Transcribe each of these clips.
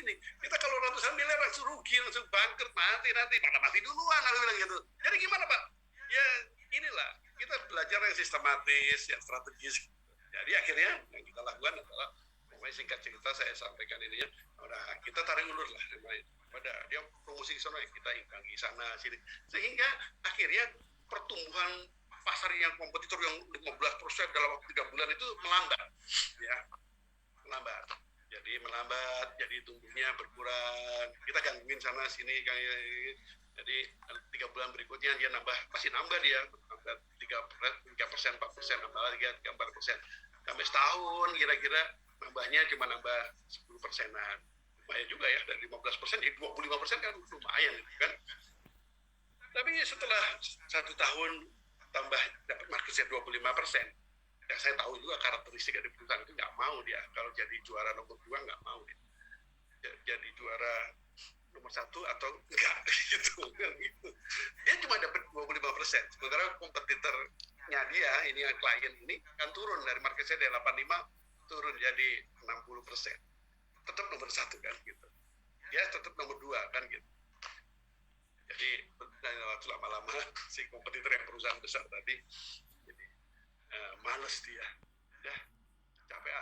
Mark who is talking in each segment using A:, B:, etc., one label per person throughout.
A: ini. Kita kalau ratusan miliar langsung rugi, langsung bangkrut, nanti mana mati duluan, aku bilang gitu. Jadi gimana Pak? Ya inilah, kita belajar yang sistematis, yang strategis. Jadi akhirnya yang kita lakukan adalah, pokoknya singkat cerita saya sampaikan ini ya, udah kita tarik ulur lah, pada dia promosi ke sana, kita imbangi sana sini, sehingga akhirnya pertumbuhan pasar yang kompetitor yang 15% dalam waktu 3 bulan itu melambat, ya, melambat. Jadi tumbuhnya berkurang. Kita gangguin sana sini kayak, jadi 3 bulan berikutnya dia masih nambah 3%, 4%, nambah lagi 3-4%. Sampai setahun kira-kira nambahnya cuma nambah 10%-an. Lumayan juga ya, dari 15% jadi 25% kan lumayan kan. Tapi setelah 1 tahun tambah dapat market share 25%, ya saya tahu juga karakteristik dari perusahaan itu nggak mau dia kalau jadi juara nomor 2 nggak mau dia jadi juara nomor 1 atau enggak gitu. Dia cuma dapat 25%, sementara kompetitornya dia ini yang klien ini kan turun dari market share dari 85 turun jadi 60%, tetap nomor 1 kan gitu, dia tetap nomor 2 kan gitu. Jadi lama-lama si kompetitor yang perusahaan besar tadi jadi males dia, ya capek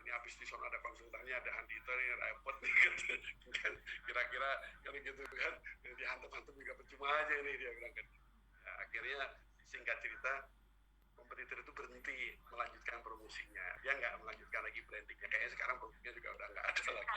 A: ini habis di sana ada konsultannya, ada handiter yang repot nih gitu kan, kira-kira kalau gitu kan dihantam-hantam juga percuma aja ini dia bilang kan. Nah, akhirnya singkat cerita kompetitor itu berhenti melanjutkan promosinya, dia nggak melanjutkan lagi brandingnya, kayaknya sekarang produknya juga udah nggak ada lagi.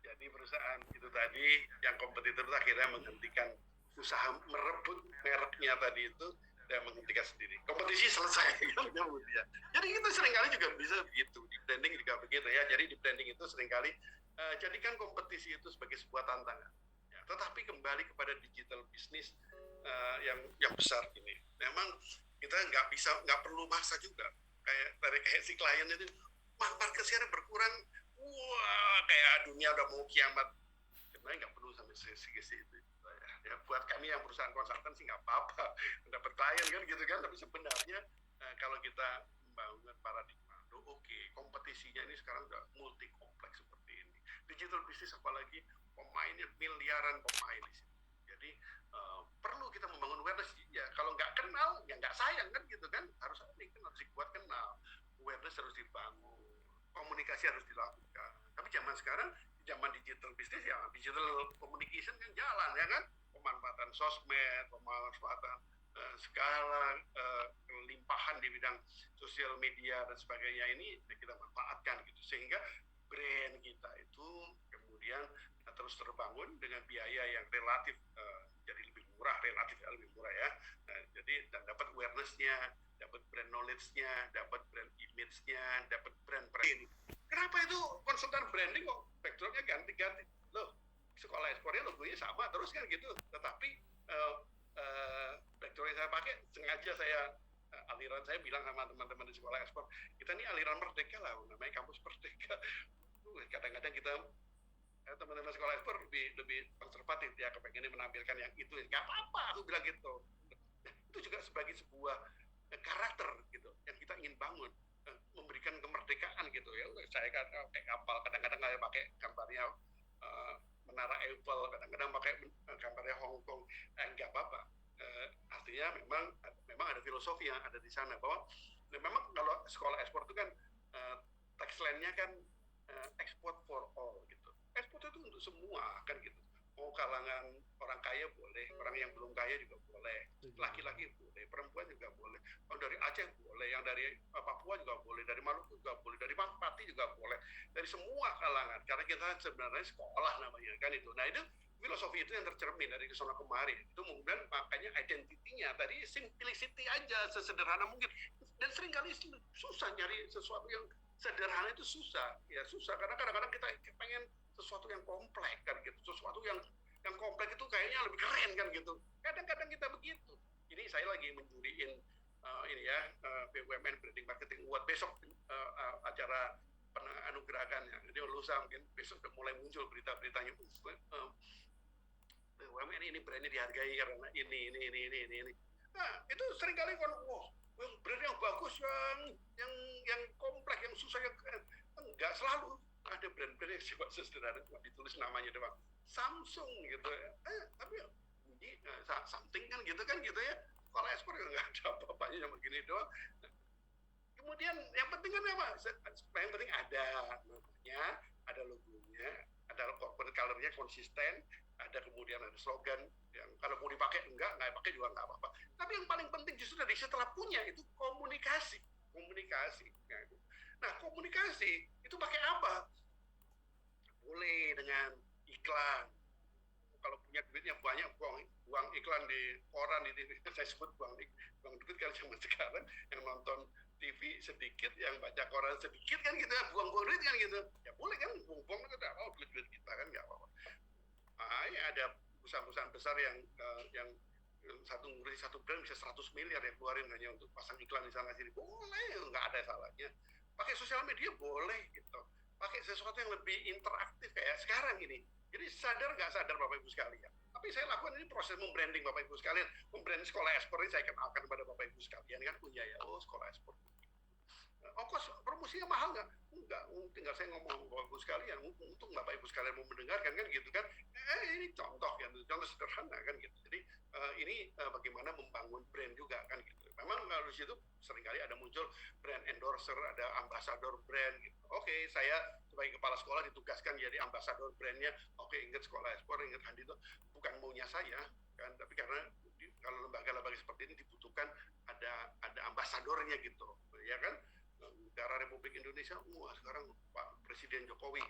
A: Jadi perusahaan itu tadi yang kompetitor itu akhirnya menghentikan usaha merebut mereknya tadi itu dan menghentikan sendiri. Kompetisi selesai kemudian. Jadi itu seringkali juga bisa begitu, di branding juga begitu ya. Jadi di branding itu seringkali jadikan kompetisi itu sebagai sebuah tantangan. Ya, tetapi kembali kepada digital bisnis yang besar ini, memang kita nggak perlu maksa juga. Kayak si klien itu market share berkurang, wah kayak dunia udah mau kiamat. Sebenarnya nggak perlu sampai segisi itu. Ya, buat kami yang perusahaan konsultan sih nggak apa-apa dapat klien kan gitu kan, tapi sebenarnya kalau kita membangun paradigma, oke, kompetisinya ini sekarang udah multi kompleks seperti ini. Digital bisnis apalagi pemainnya miliaran pemain di sini. Jadi perlu kita membangun awareness. Ya kalau nggak kenal ya nggak sayang kan gitu kan, harus dibuat kenal, awareness harus dibangun, komunikasi harus dilakukan. Tapi zaman sekarang, zaman digital bisnis ya digital communication kan jalan ya kan, pemanfaatan sosmed, pemanfaatan segala limpahan di bidang sosial media dan sebagainya ini kita manfaatkan gitu, sehingga brand kita itu kemudian terus terbangun dengan biaya yang relatif jadi lebih murah ya. Jadi dan dapat awareness-nya, dapat brand knowledge-nya, dapat brand image-nya, dapat brand brand. Kenapa itu konsultan branding kok backdropnya ganti-ganti? Loh, sekolah ekspornya logonya sama terus kan gitu. Tetapi backdrop yang saya pakai sengaja aliran saya bilang sama teman-teman di sekolah ekspor, kita ini aliran merdeka lah, namanya kampus merdeka. Kadang-kadang kita teman-teman sekolah ekspor lebih konservatif ya, kepengen menampilkan yang itu, nggak apa-apa aku bilang gitu. Itu juga sebagai sebuah karakter gitu yang kita ingin bangun, memberikan kemerdekaan gitu ya. Saya kan pakai kapal, kadang-kadang saya pakai gambarnya Menara Eiffel, kadang-kadang pakai gambarnya Hong Kong, nggak apa-apa. Artinya memang ada filosofi yang ada di sana, bahwa memang kalau sekolah ekspor itu kan tagline-nya kan export for all gitu. Ekspor itu untuk semua kan gitu. Mau kalangan orang kaya boleh, orang yang belum kaya juga boleh, laki-laki boleh, perempuan juga boleh, yang dari Aceh boleh, yang dari Papua juga boleh, dari Maluku juga boleh, dari Pati juga boleh, dari semua kalangan, karena kita sebenarnya sekolah namanya kan itu. Nah itu filosofi itu yang tercermin dari kesana kemarin, itu kemudian makanya identitinya tadi simplicity aja, sesederhana mungkin, dan seringkali susah nyari sesuatu yang sederhana, itu susah karena kadang-kadang kita pengen sesuatu yang kompleks kan gitu, sesuatu yang kompleks itu kayaknya lebih keren kan gitu, kadang-kadang kita begitu. Ini saya lagi menjuriin BUMN Branding Marketing Award besok, acara penganugerahannya, jadi lusa mungkin besok udah mulai muncul berita-beritanya, BUMN ini brandnya dihargai karena ini. Nah, itu seringkali kan, wah, brand yang bagus, yang kompleks, yang susah, yang enggak selalu. Ada brand-brand yang coba sederhana, cuma ditulis namanya doang. Samsung gitu ya. Tapi bunyi something kan gitu ya. Kalau ekspor ya nggak ada apa-apanya, cuma begini doang. Kemudian yang penting kan apa? Yang penting ada namanya, ada logonya, ada corporate color-nya konsisten, ada kemudian ada slogan yang kalau mau dipakai nggak pakai juga nggak apa-apa. Tapi yang paling penting justru dari setelah punya itu komunikasi. Nah, komunikasi itu pakai apa? Boleh dengan iklan. Kalau punya duitnya banyak, buang iklan di koran ini, saya sebut buang duit kan zaman sekarang, yang nonton TV sedikit, yang baca koran sedikit kan gitu, buang duit kan gitu. Ya boleh kan, buang itu udah duit kita kan nggak apa-apa. Ya ada perusahaan-perusahaan besar yang satu brand bisa 100 miliar yang keluarin hanya untuk pasang iklan di sana sini, boleh, nggak ada salahnya. Pakai sosial media boleh gitu, pakai sesuatu yang lebih interaktif kayak sekarang ini. Jadi sadar nggak sadar Bapak Ibu sekalian, tapi saya lakukan ini proses membranding Bapak Ibu sekalian. Membranding sekolah ekspor ini saya kenalkan kepada Bapak Ibu sekalian kan, punya ya, sekolah ekspor. Ongkos promosinya mahal nggak? Enggak, tinggal saya ngomong Bapak Ibu sekalian, untung Bapak Ibu sekalian mau mendengarkan kan gitu kan. Ini contoh ya, contoh sederhana kan gitu. Jadi ini bagaimana membangun brand juga kan gitu. Memang di situ seringkali ada muncul brand endorser, ada ambasador brand gitu. Oke, saya sebagai kepala sekolah ditugaskan jadi ambasador brandnya. Oke, ingat sekolah ekspor, ingat Handi itu bukan maunya saya kan, tapi karena kalau lembaga-lembaga seperti ini dibutuhkan ada ambasadornya gitu, ya kan. Negara Republik Indonesia, sekarang Pak Presiden Jokowi,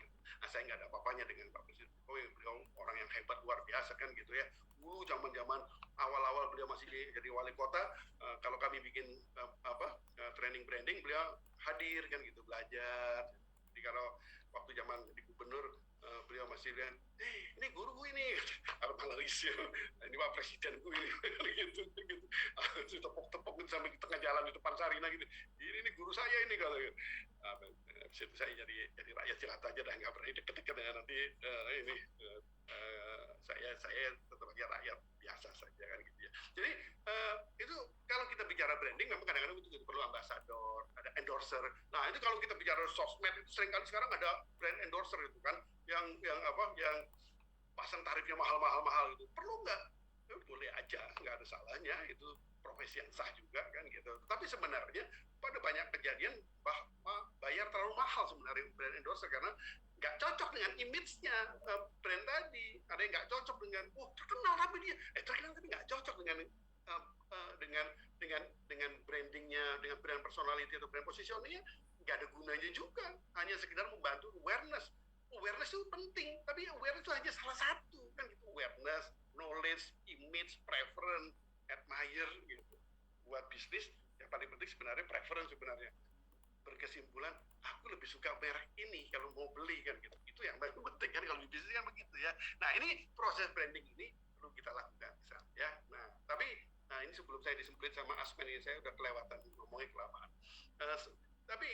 A: saya nggak ada apa-apanya dengan Pak Presiden Jokowi, beliau orang yang hebat luar biasa kan gitu ya. Zaman-zaman awal-awal beliau masih jadi wali kota, kalau kami bikin training branding, beliau hadir kan gitu, belajar. Jadi kalau waktu zaman jadi gubernur, beliau masih lihat, ini guruku ini, apa Malaysia, ini Pak Presidenku ini, gitu. Tepuk-tepuk sampai di tengah jalan di depan Sarina gitu. Ini guru saya ini kalau gitu. Habis itu saya jadi rakyat jelata aja, dah nggak pernah deket-deket dengan nanti ini. Saya tetap aja rakyat biasa saja kan gitu ya. Jadi itu kalau kita bicara branding, memang kadang-kadang itu perlu ambasador, ada endorser. Nah itu kalau kita bicara sosmed itu seringkali sekarang ada brand endorser itu kan, yang pasang tarifnya mahal gitu. Perlu nggak? Boleh aja, nggak ada salahnya, itu profesi yang sah juga kan gitu. Tapi sebenarnya pada banyak kejadian bayar terlalu mahal sebenarnya brand endorser karena nggak cocok dengan image-nya brand tadi. Ada yang nggak cocok dengan terkenal tapi dia terkenal tapi nggak cocok dengan brandingnya, dengan brand personality atau brand positioningnya, nggak ada gunanya juga. Hanya sekedar membantu awareness. Awareness itu penting, tapi awareness itu hanya salah satu kan gitu. Awareness, knowledge, image, preference, admire gitu. Buat bisnis yang paling penting sebenarnya preference sebenarnya. Berkesimpulan, aku lebih suka merek ini kalau mau beli kan gitu. Itu yang paling penting kan kalau di bisnis kan begitu ya. Nah ini proses branding ini perlu kita lakukan ya. Nah tapi ini sebelum saya disemplit sama Asmen ini, saya udah kelewatan ngomongnya kelamaan. Tapi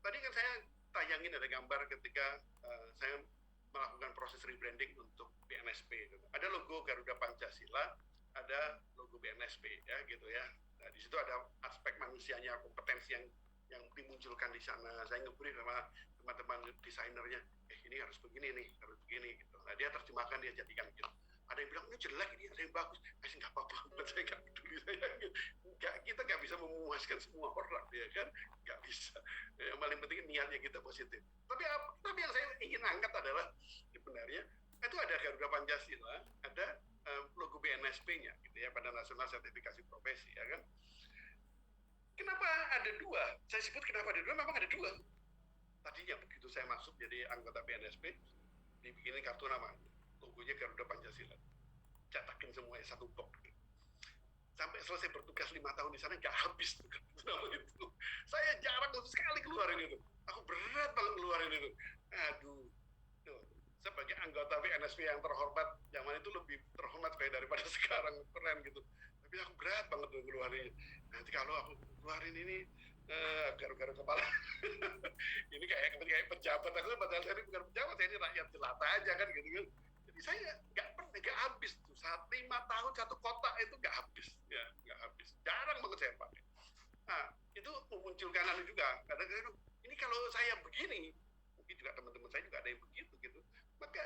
A: tadi kan saya tayangin ada gambar ketika saya melakukan proses rebranding untuk BNSP. Ada logo Garuda Pancasila, ada logo BNSP ya gitu ya. Nah, di situ ada aspek manusianya, kompetensi yang dimunculkan di sana. Saya nge-brief sama teman-teman desainernya, ini harus begini nih, harus begini gitu. Nah, dia terjemahkan, dia jadikan gitu. Ada yang bilang ini jelek, ini ada yang bagus. Nggak apa-apa, saya nggak peduli. Kita nggak bisa memuaskan semua orang, ya kan? Nggak bisa. Yang paling penting niatnya kita positif. Tapi yang saya ingin angkat adalah sebenarnya itu ada Garuda Pancasila, ada logo BNSP-nya, gitu ya, Badan Nasional Sertifikasi Profesi, ya kan? Kenapa ada dua? Saya sebut kenapa ada dua, memang ada dua. Tadinya begitu saya masuk jadi anggota BNSP, dibikinin kartu nama, logonya Garuda Pancasila. Cetakin semuanya satu box. Sampai selesai bertugas 5 tahun di sana nggak habis tuh nama itu. Saya jarang sekali keluarin itu. Aku berat banget keluarin itu. Aduh. Tuh. Sebagai anggota BNSP yang terhormat, zaman itu lebih terhormat kayak daripada sekarang, keren gitu. Tapi aku berat banget tuh keluarinnya. Nanti kalau aku keluarin ini garu-garu kepala. Ini kayak pejabat. Aku padahal saya ini bukan pejabat, saya ini rakyat jelata aja kan gitu kan. Jadi saya nggak nggak habis tuh, 5 tahun satu kotak itu nggak habis, ya nggak habis, jarang banget saya pakai. Nah itu memunculkan juga, kadang-kadang ini kalau saya begini, mungkin juga teman-teman saya juga ada yang begitu gitu, maka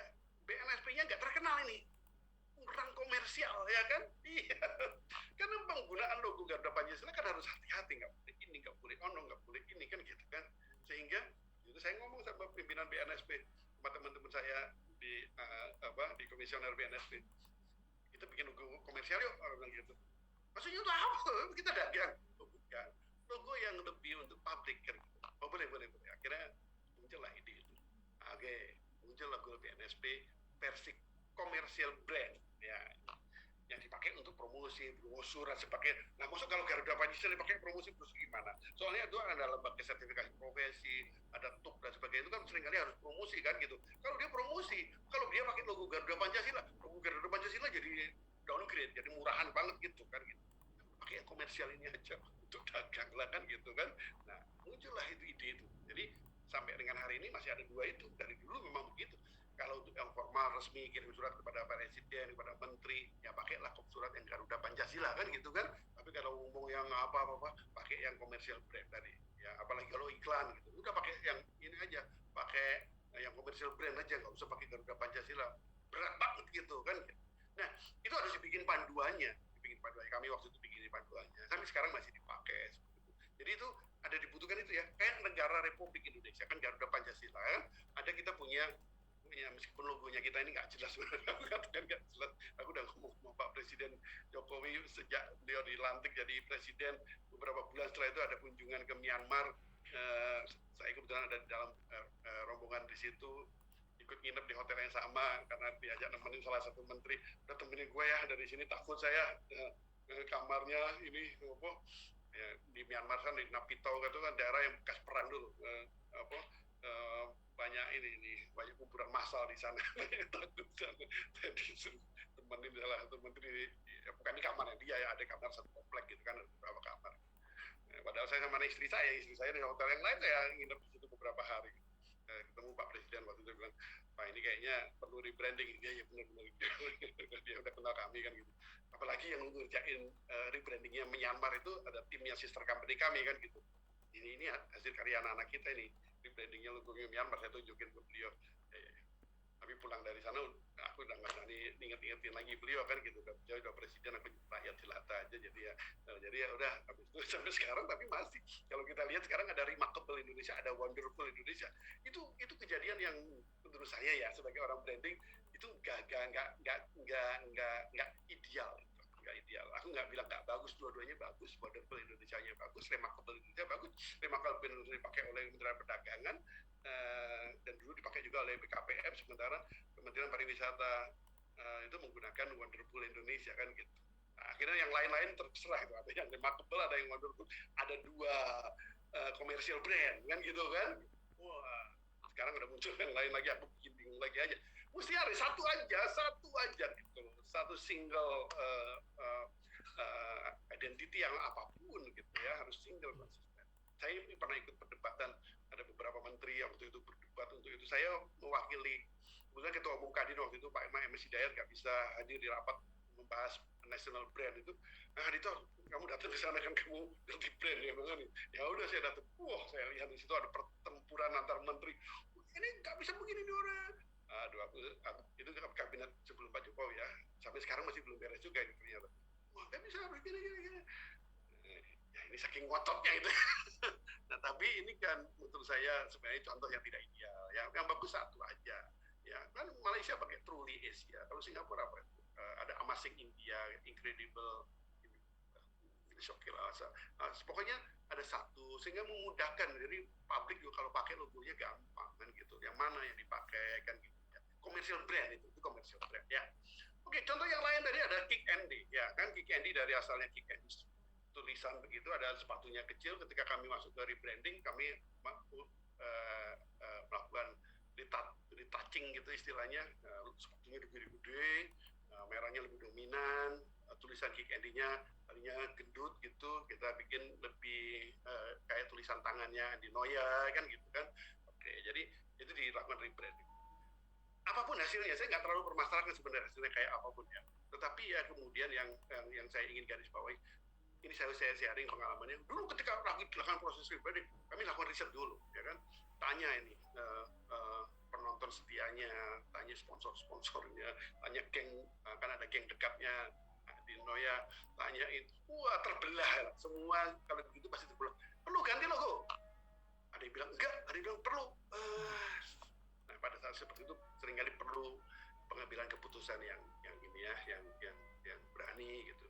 A: BNSP-nya nggak terkenal ini, kurang komersial ya kan. Iya, karena penggunaan logo Garuda Pancasila kan harus hati-hati, nggak boleh ini, nggak boleh ono, nggak boleh ini kan gitu kan. Sehingga itu saya ngomong sama pimpinan BNSP, sama teman-teman saya di komisioner BNSP, kita bikin logo komersial yuk, orang gitu. Maksudnya itu apa? Kita dagang? Oh, bukan, logo yang lebih untuk publik kan. Oh boleh. Akhirnya muncullah ide itu. Oke, muncul logo BNSP versi komersial brand ya, yang dipakai untuk promosi, brosur dan sebagainya. Nah, maksud kalau Garuda Pancasila dipakai promosi gimana? Soalnya itu ada lembaga sertifikasi profesi, ada TUK dan sebagainya, itu kan seringkali harus promosi kan gitu. Kalau dia promosi, kalau dia pakai logo Garuda Pancasila jadi downgrade, jadi murahan banget gitu kan gitu. Pakai yang komersial ini aja untuk dagang lah kan gitu kan. Nah, muncullah itu ide itu. Jadi sampai dengan hari ini masih ada dua itu. Dari dulu memang begitu. Kalau untuk yang formal resmi kirim surat kepada presiden, kepada menteri, ya pakailah surat yang Garuda Pancasila kan gitu kan. Tapi kalau ngomong yang apa-apa, pakai yang komersial brand tadi. Ya apalagi kalau iklan gitu, udah pakai yang ini aja, pakai yang komersial brand aja, nggak usah pakai Garuda Pancasila. Berat banget gitu kan. Nah itu harus dibikin panduannya. Kami waktu itu bikin panduannya. Sampai sekarang masih dipakai. Jadi itu ada dibutuhkan itu ya. Kayak negara Republik Indonesia kan Garuda Pancasila kan. Ada kita punya ya, meskipun logonya kita ini nggak jelas, kan nggak jelas. Aku udah ngomong sama Pak Presiden Jokowi sejak beliau dilantik jadi presiden, beberapa bulan setelah itu ada kunjungan ke Myanmar. Saya kebetulan ada di dalam rombongan di situ, ikut nginep di hotel yang sama karena diajak nemenin salah satu menteri. Udah temenin gue ya, dari sini takut saya kamarnya ini apa ya, di Myanmar kan di Naypyidaw itu kan daerah yang bekas perang dulu, banyak banyak kuburan massal di sana. Takut sana. Jadi temenin salah satu menteri, bukan di kamarnya dia ya, ada kamar satu komplek gitu kan, ada beberapa kamar. Padahal saya sama istri saya di hotel yang lain, saya nginep di situ beberapa hari. Ketemu Pak Presiden waktu itu bilang, Pak ini kayaknya perlu rebranding. Dia ya benar-benar dia udah kenal kami kan gitu. Apalagi yang ngerjain rebrandingnya Myanmar itu ada timnya sister company kami kan gitu. Ini hasil karya anak-anak kita ini, rebrandingnya logonya Myanmar, saya tunjukin ke beliau. Tapi pulang dari sana aku udah nggak berani inget-ingetin lagi beliau kan gitu. Udah presiden, aku rakyat jelata aja jadi ya udah. Habis itu sampai sekarang tapi masih, kalau kita lihat sekarang ada Remarkable Indonesia, ada Wonderful Indonesia. Itu kejadian yang menurut saya ya sebagai orang branding itu nggak ideal. Nggak ideal. Aku nggak bilang nggak bagus, dua-duanya bagus. Wonderful Indonesia-nya bagus, Remarkable Indonesia bagus. Remarkable Indonesia dipakai oleh Kementerian Perdagangan dan dulu dipakai juga oleh BKPM, sementara Kementerian Pariwisata itu menggunakan Wonderful Indonesia kan gitu. Nah, akhirnya yang lain-lain terserah itu, ada yang Remarkable, ada yang Wonderful, ada dua komersial brand kan gitu kan. Wah, sekarang udah muncul yang lain lagi, aku bikin bingung lagi aja. Mesti ada satu aja gitu, satu single identity yang apapun gitu ya, harus single konsisten. Saya pernah ikut perdebatan, ada beberapa menteri yang waktu itu berdebat untuk itu. Saya mewakili, kemudian Ketua Umum Kadin waktu itu Pak M.S. Hidayat nggak bisa hadir di rapat membahas national brand itu. Nah itu kamu datang ke sana kan, kamu ganti brand ya bang. Ya udah saya datang. Wah saya lihat di situ ada pertempuran antar menteri. Ini nggak bisa begini nih orang. Aduh aku itu kabinet sebelum Pak Jokowi ya. Sampai sekarang masih belum beres juga ini ternyata. Wah nggak bisa begini. Ya ini saking ngototnya itu. Nah tapi ini kan menurut saya sebenarnya contoh yang tidak ideal. Yang bagus satu aja. Ya kan Malaysia pakai Truly Asia. Kalau Singapura apa itu? Ada Amazing India, Incredible, Shokil Asa. Pokoknya ada satu sehingga memudahkan. Jadi publik juga kalau pakai logonya gampang kan gitu. Yang mana yang dipakai kan gitu. Ya. Commercial brand itu commercial brand ya. Oke, contoh yang lain tadi ada Kick Andy ya kan, Kick Andy dari asalnya Kick Andy. Tulisan begitu, ada sepatunya kecil. Ketika kami masuk ke rebranding, kami melakukan retouching gitu istilahnya. Sepatunya lebih gede, merahnya lebih dominan, tulisan Kick Andy-nya tadinya gendut gitu, kita bikin lebih kayak tulisan tangannya Andi Noya kan gitu kan. Oke, jadi itu dilakukan rebranding. apapun hasilnya, saya nggak terlalu permasalahkan sebenarnya hasilnya kayak apapun ya. Tetapi ya kemudian yang saya ingin garis bawahi, ini saya sharing pengalamannya. Dulu ketika lagi dilakukan proses rebranding, kami lakukan riset dulu, ya kan. Tanya ini penonton setianya, tanya sponsor-sponsornya, tanya geng, kan ada geng dekatnya di Noya, tanyain, wah terbelah semua. Kalau begitu pasti terbelah. Perlu ganti logo. Ada yang bilang enggak, ada yang bilang perlu. Nah pada saat seperti itu seringkali perlu pengambilan keputusan yang ini ya, yang berani gitu.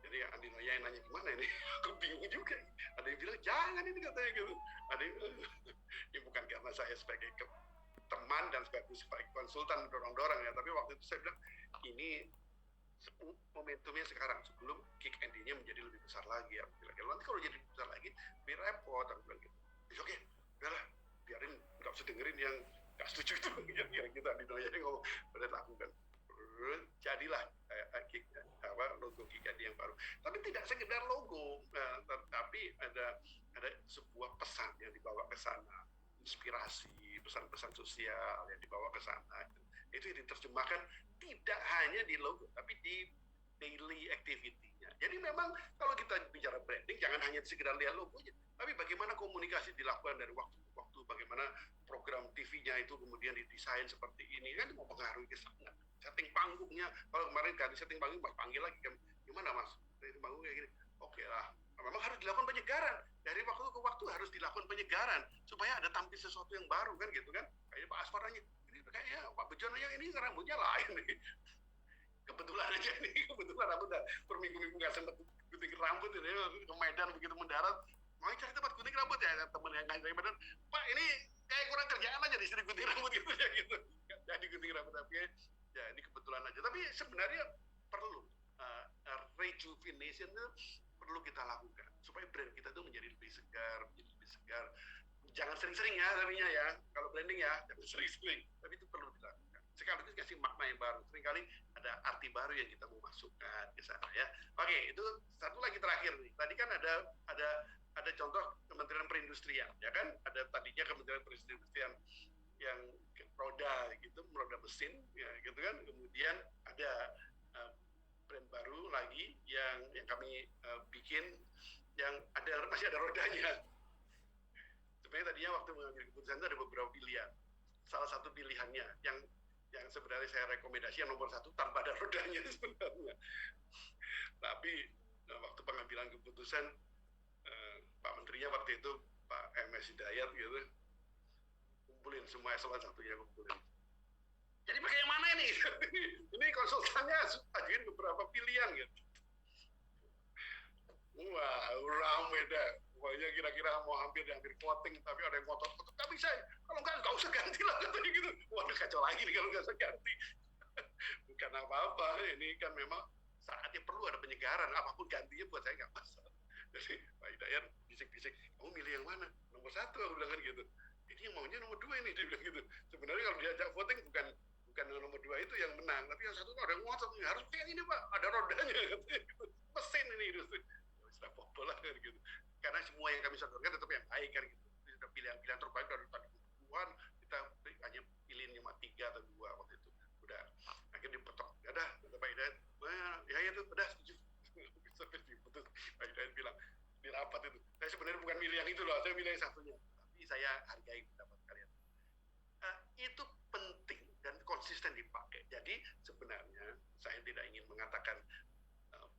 A: Jadi Andi Noya yang nanya gimana ini, aku bingung juga. Ada yang bilang jangan ini katanya gitu. Ada yang ini bukan karena saya sebagai teman dan sebagai konsultan dorong-dorong ya, tapi waktu itu saya bilang ini momentumnya sekarang sebelum kick Andy-nya menjadi lebih besar lagi ya. Nanti kalau jadi lebih besar lagi, biar repot aku bilang gitu. Oke, udahlah, biarin nggak usah dengerin yang nggak setuju itu yang kita Andi Noya ngomong, udah lakukan. Jadilah logo kick Andy yang baru. Tapi tidak sekedar logo, tapi ada sebuah pesan yang dibawa ke sana, inspirasi, pesan-pesan sosial yang dibawa ke sana. Itu yang diterjemahkan tidak hanya di logo, tapi di daily activity-nya. Jadi memang kalau kita bicara branding, jangan hanya sekedar lihat logonya, tapi bagaimana komunikasi dilakukan dari waktu ke waktu, bagaimana program TV-nya itu kemudian didesain seperti ini, kan mempengaruhi ke sana. Setting panggungnya, kalau kemarin ganti setting panggung, mas panggil lagi kan, gimana mas, setting panggung kayak gini, oke lah, memang harus dilakukan penyegaran, dari waktu ke waktu harus dilakukan penyegaran, supaya ada tampil sesuatu yang baru kan gitu kan, kayak Pak Asfar aja, ini kayaknya Pak Bejon aja ini rambutnya lain nih, kebetulan aja nih, kebetulan aku udah berminggu-minggu nggak sempat gunting rambut ini, ke Medan begitu mendarat, mau cari tempat gunting rambut ya, temen yang nggak dari Medan, Pak ini kayak kurang kerjaan aja di sini gunting rambut gitu ya gitu, jadi gunting rambut tapi ya ini kebetulan aja, tapi sebenarnya perlu rejuvenation itu perlu kita lakukan supaya brand kita itu menjadi lebih segar, jangan sering-sering ya tapinya ya, kalau branding ya jangan sering-sering, tapi itu perlu dilakukan sekaligus kasih makna yang baru, seringkali ada arti baru yang kita mau masukkan ke sana ya. Oke, itu satu lagi terakhir nih, tadi kan ada contoh Kementerian Perindustrian ya kan, ada tadinya Kementerian Perindustrian yang roda gitu, roda mesin ya gitu kan, kemudian ada brand baru lagi yang kami bikin yang masih ada rodanya. Sebenarnya tadinya waktu mengambil keputusan itu ada beberapa pilihan, salah satu pilihannya yang sebenarnya saya rekomendasi yang nomor 1 tanpa ada rodanya sebenarnya, tapi waktu pengambilan keputusan Pak Menterinya waktu itu Pak MS Hidayat gitu, kumpulin semua eselon 1-nya, kumpulin. Jadi pakai yang mana ini? Ini konsultannya ajuin beberapa pilihan gitu. Wah, rame dah. Pokoknya kira-kira mau hampir voting, tapi ada yang ngotot. Nggak bisa, kalau nggak usah ganti lah katanya gitu. Waduh kacau lagi nih kalau nggak usah ganti. Bukan apa-apa, ini kan memang saatnya perlu ada penyegaran. Apapun gantinya buat saya nggak masalah. Jadi Pak Hidayat bisik-bisik, kamu milih yang mana? Nomor 1 aku bilang kan gitu. Ini yang maunya nomor 2 ini, dia bilang gitu. Sebenarnya kalau diajak voting bukan nomor 2 itu yang menang, tapi yang 1 ada yang ngotot, harus kayak ini Pak, ada rodanya, mesin ini gitu. Sudah apa lah kan gitu. Karena semua yang kami sodorkan tetap yang baik kan gitu. Kita pilihan terbaik dari tadi puluhan, kita hanya pilih 3 atau 2 waktu itu. Udah, akhirnya dipetok. Ya dah, kata Pak Hidayat, ya itu udah setuju. Sampai diputus. Pak Hidayat bilang di rapat itu, saya sebenarnya bukan milih yang itu loh, saya milih yang satunya. Tapi saya hargai pendapat kalian. Itu penting dan konsisten dipakai. Jadi sebenarnya saya tidak ingin mengatakan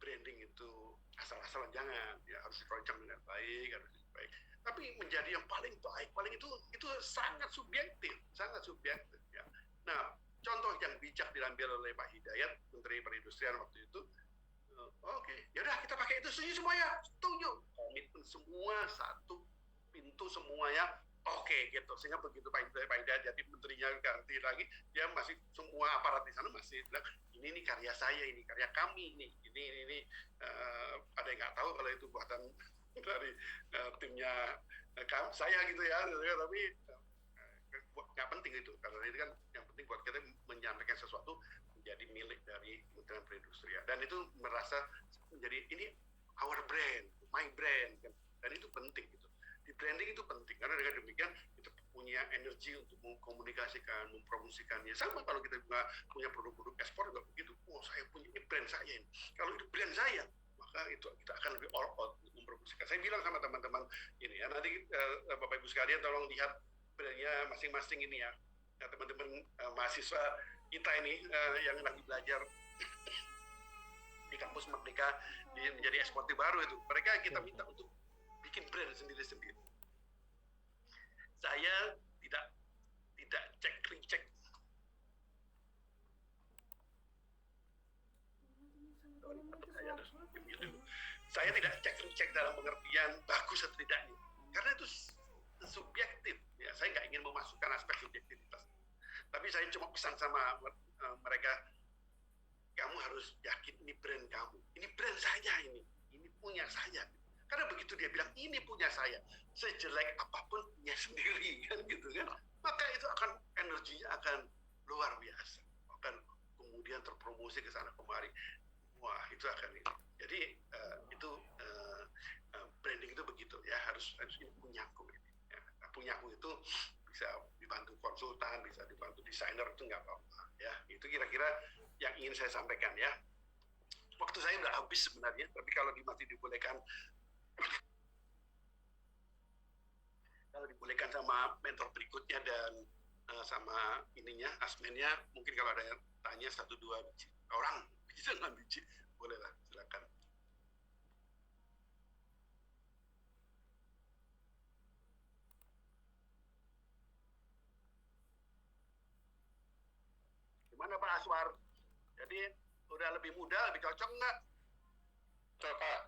A: branding itu asal-asalan, jangan, ya harus dirancang dengan baik, tapi menjadi yang paling baik, paling itu sangat subjektif ya. Nah, contoh yang bijak diambil oleh Pak Hidayat, Menteri Perindustrian waktu itu, oke, yaudah kita pakai itu, setuju semuanya, setuju, komitmen semua, satu pintu semuanya, oke gitu, sehingga begitu Pak Hidayat jadi menterinya ganti lagi, dia masih semua aparat di sana masih bilang ini karya saya, ini karya kami, ini ada yang nggak tahu kalau itu buatan dari timnya saya gitu ya, tapi nggak penting itu, karena ini kan yang penting buat kita menyampaikan sesuatu menjadi milik dari Kementerian Perindustrian, dan itu merasa menjadi ini our brand, my brand kan, dan itu penting gitu. Di branding itu penting karena dengan demikian itu punya energi untuk mengkomunikasikan, mempromosikannya. Sama kalau kita punya produk-produk ekspor juga begitu. Oh, saya punya ini brand saya ini. Kalau itu brand saya, maka itu kita akan lebih all out mempromosikan. Saya bilang sama teman-teman ini ya, nanti Bapak Ibu sekalian tolong lihat brandnya masing-masing ini ya. Ya, teman-teman mahasiswa kita ini yang lagi belajar di kampus Merdeka menjadi eksportir baru itu, mereka kita minta untuk bikin brand sendiri-sendiri. Saya tidak cek. Saya tidak cek dalam pengertian bagus atau tidaknya, karena itu subjektif. Ya, saya nggak ingin memasukkan aspek subjektivitas. Tapi saya cuma pesan sama mereka, kamu harus yakin ini brand kamu, ini brand saya, ini punya saya. Karena begitu dia bilang ini punya saya, sejelek apapun punya sendiri kan gitu kan, maka itu akan energinya akan luar biasa, akan kemudian terpromosi ke sana kemari. Wah, itu akan ini. Jadi itu branding itu begitu ya, harus ini punyaku ini. Ya, punyaku itu bisa dibantu konsultan, bisa dibantu desainer, itu nggak apa-apa ya. Itu kira-kira yang ingin saya sampaikan ya. Waktu saya udah habis sebenarnya, tapi kalau masih dibolehkan sama mentor berikutnya dan sama ininya asmennya, mungkin kalau ada yang tanya 1-2 orang bisa ngambil biji, bolehlah, silakan. Gimana Pak Aswar? Jadi udah lebih muda, lebih cocok nggak?
B: Cocok Pak.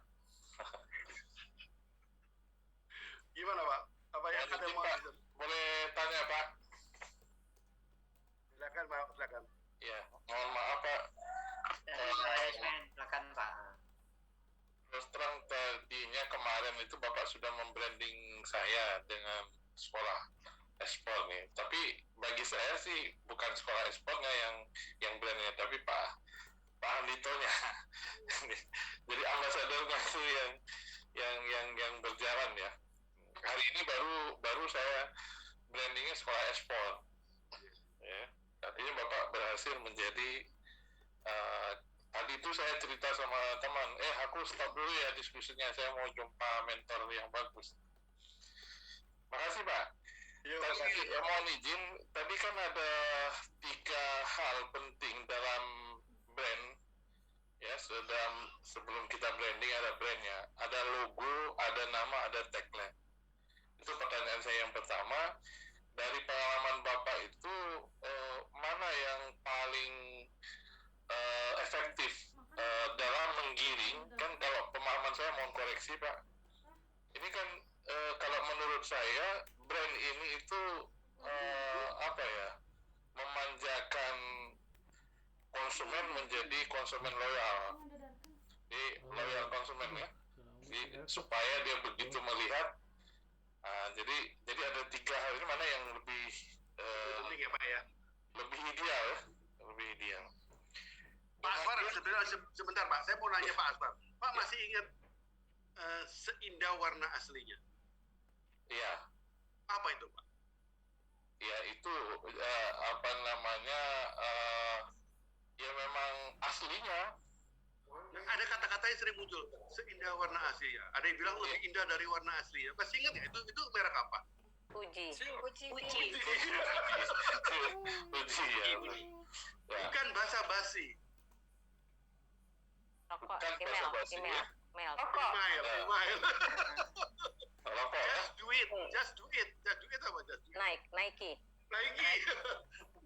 A: Gimana Pak? Apa yang ada mau?
B: Boleh tanya Pak?
A: Silakan Pak, silakan.
B: Ya, mohon maaf Pak.
C: Silakan Pak.
B: Terus terang tadinya kemarin itu Bapak sudah membranding saya dengan sekolah ekspor nih. Tapi bagi saya sih bukan sekolah ekspornya yang brandnya, tapi Pak Anditonya. Jadi ambasadornya itu yang berjalan ya. Hari ini baru saya brandingnya sekolah ekspor. Ya, artinya Bapak berhasil menjadi tadi itu saya cerita sama teman, aku stop dulu ya diskusinya, saya mau jumpa mentor yang bagus. Makasih Pak. Tadi mohon izin, tadi kan ada 3 hal penting dalam brand ya, sebelum kita branding ada brandnya, ada logo, ada nama, ada tagline. Itu pertanyaan saya yang pertama, dari pengalaman Bapak itu mana yang paling efektif dalam menggiring, kan kalau pemahaman saya, mohon koreksi Pak, ini kan kalau menurut saya brand ini itu memanjakan konsumen menjadi konsumen loyal. Jadi loyal konsumen ya, jadi, supaya dia begitu melihat. Jadi ada 3 hal ini, mana yang lebih
A: penting ya Pak ya,
B: lebih ideal ya, lebih ideal.
A: Pak Aswar, sebentar Pak, saya mau nanya Pak Aswar, Pak masih ingat seindah warna aslinya?
B: Iya.
A: Apa itu Pak?
B: Ya itu ya memang aslinya.
A: Nah, ada kata-kata yang sering muncul, seindah warna asli ya. Ada yang bilang lebih indah dari warna asli ya. Masih ingat ya, itu merek apa?
C: Uji ya.
A: Bukan basa-basi.
C: Rokok, email.
A: Just do it apa? Just do it.
C: Nike.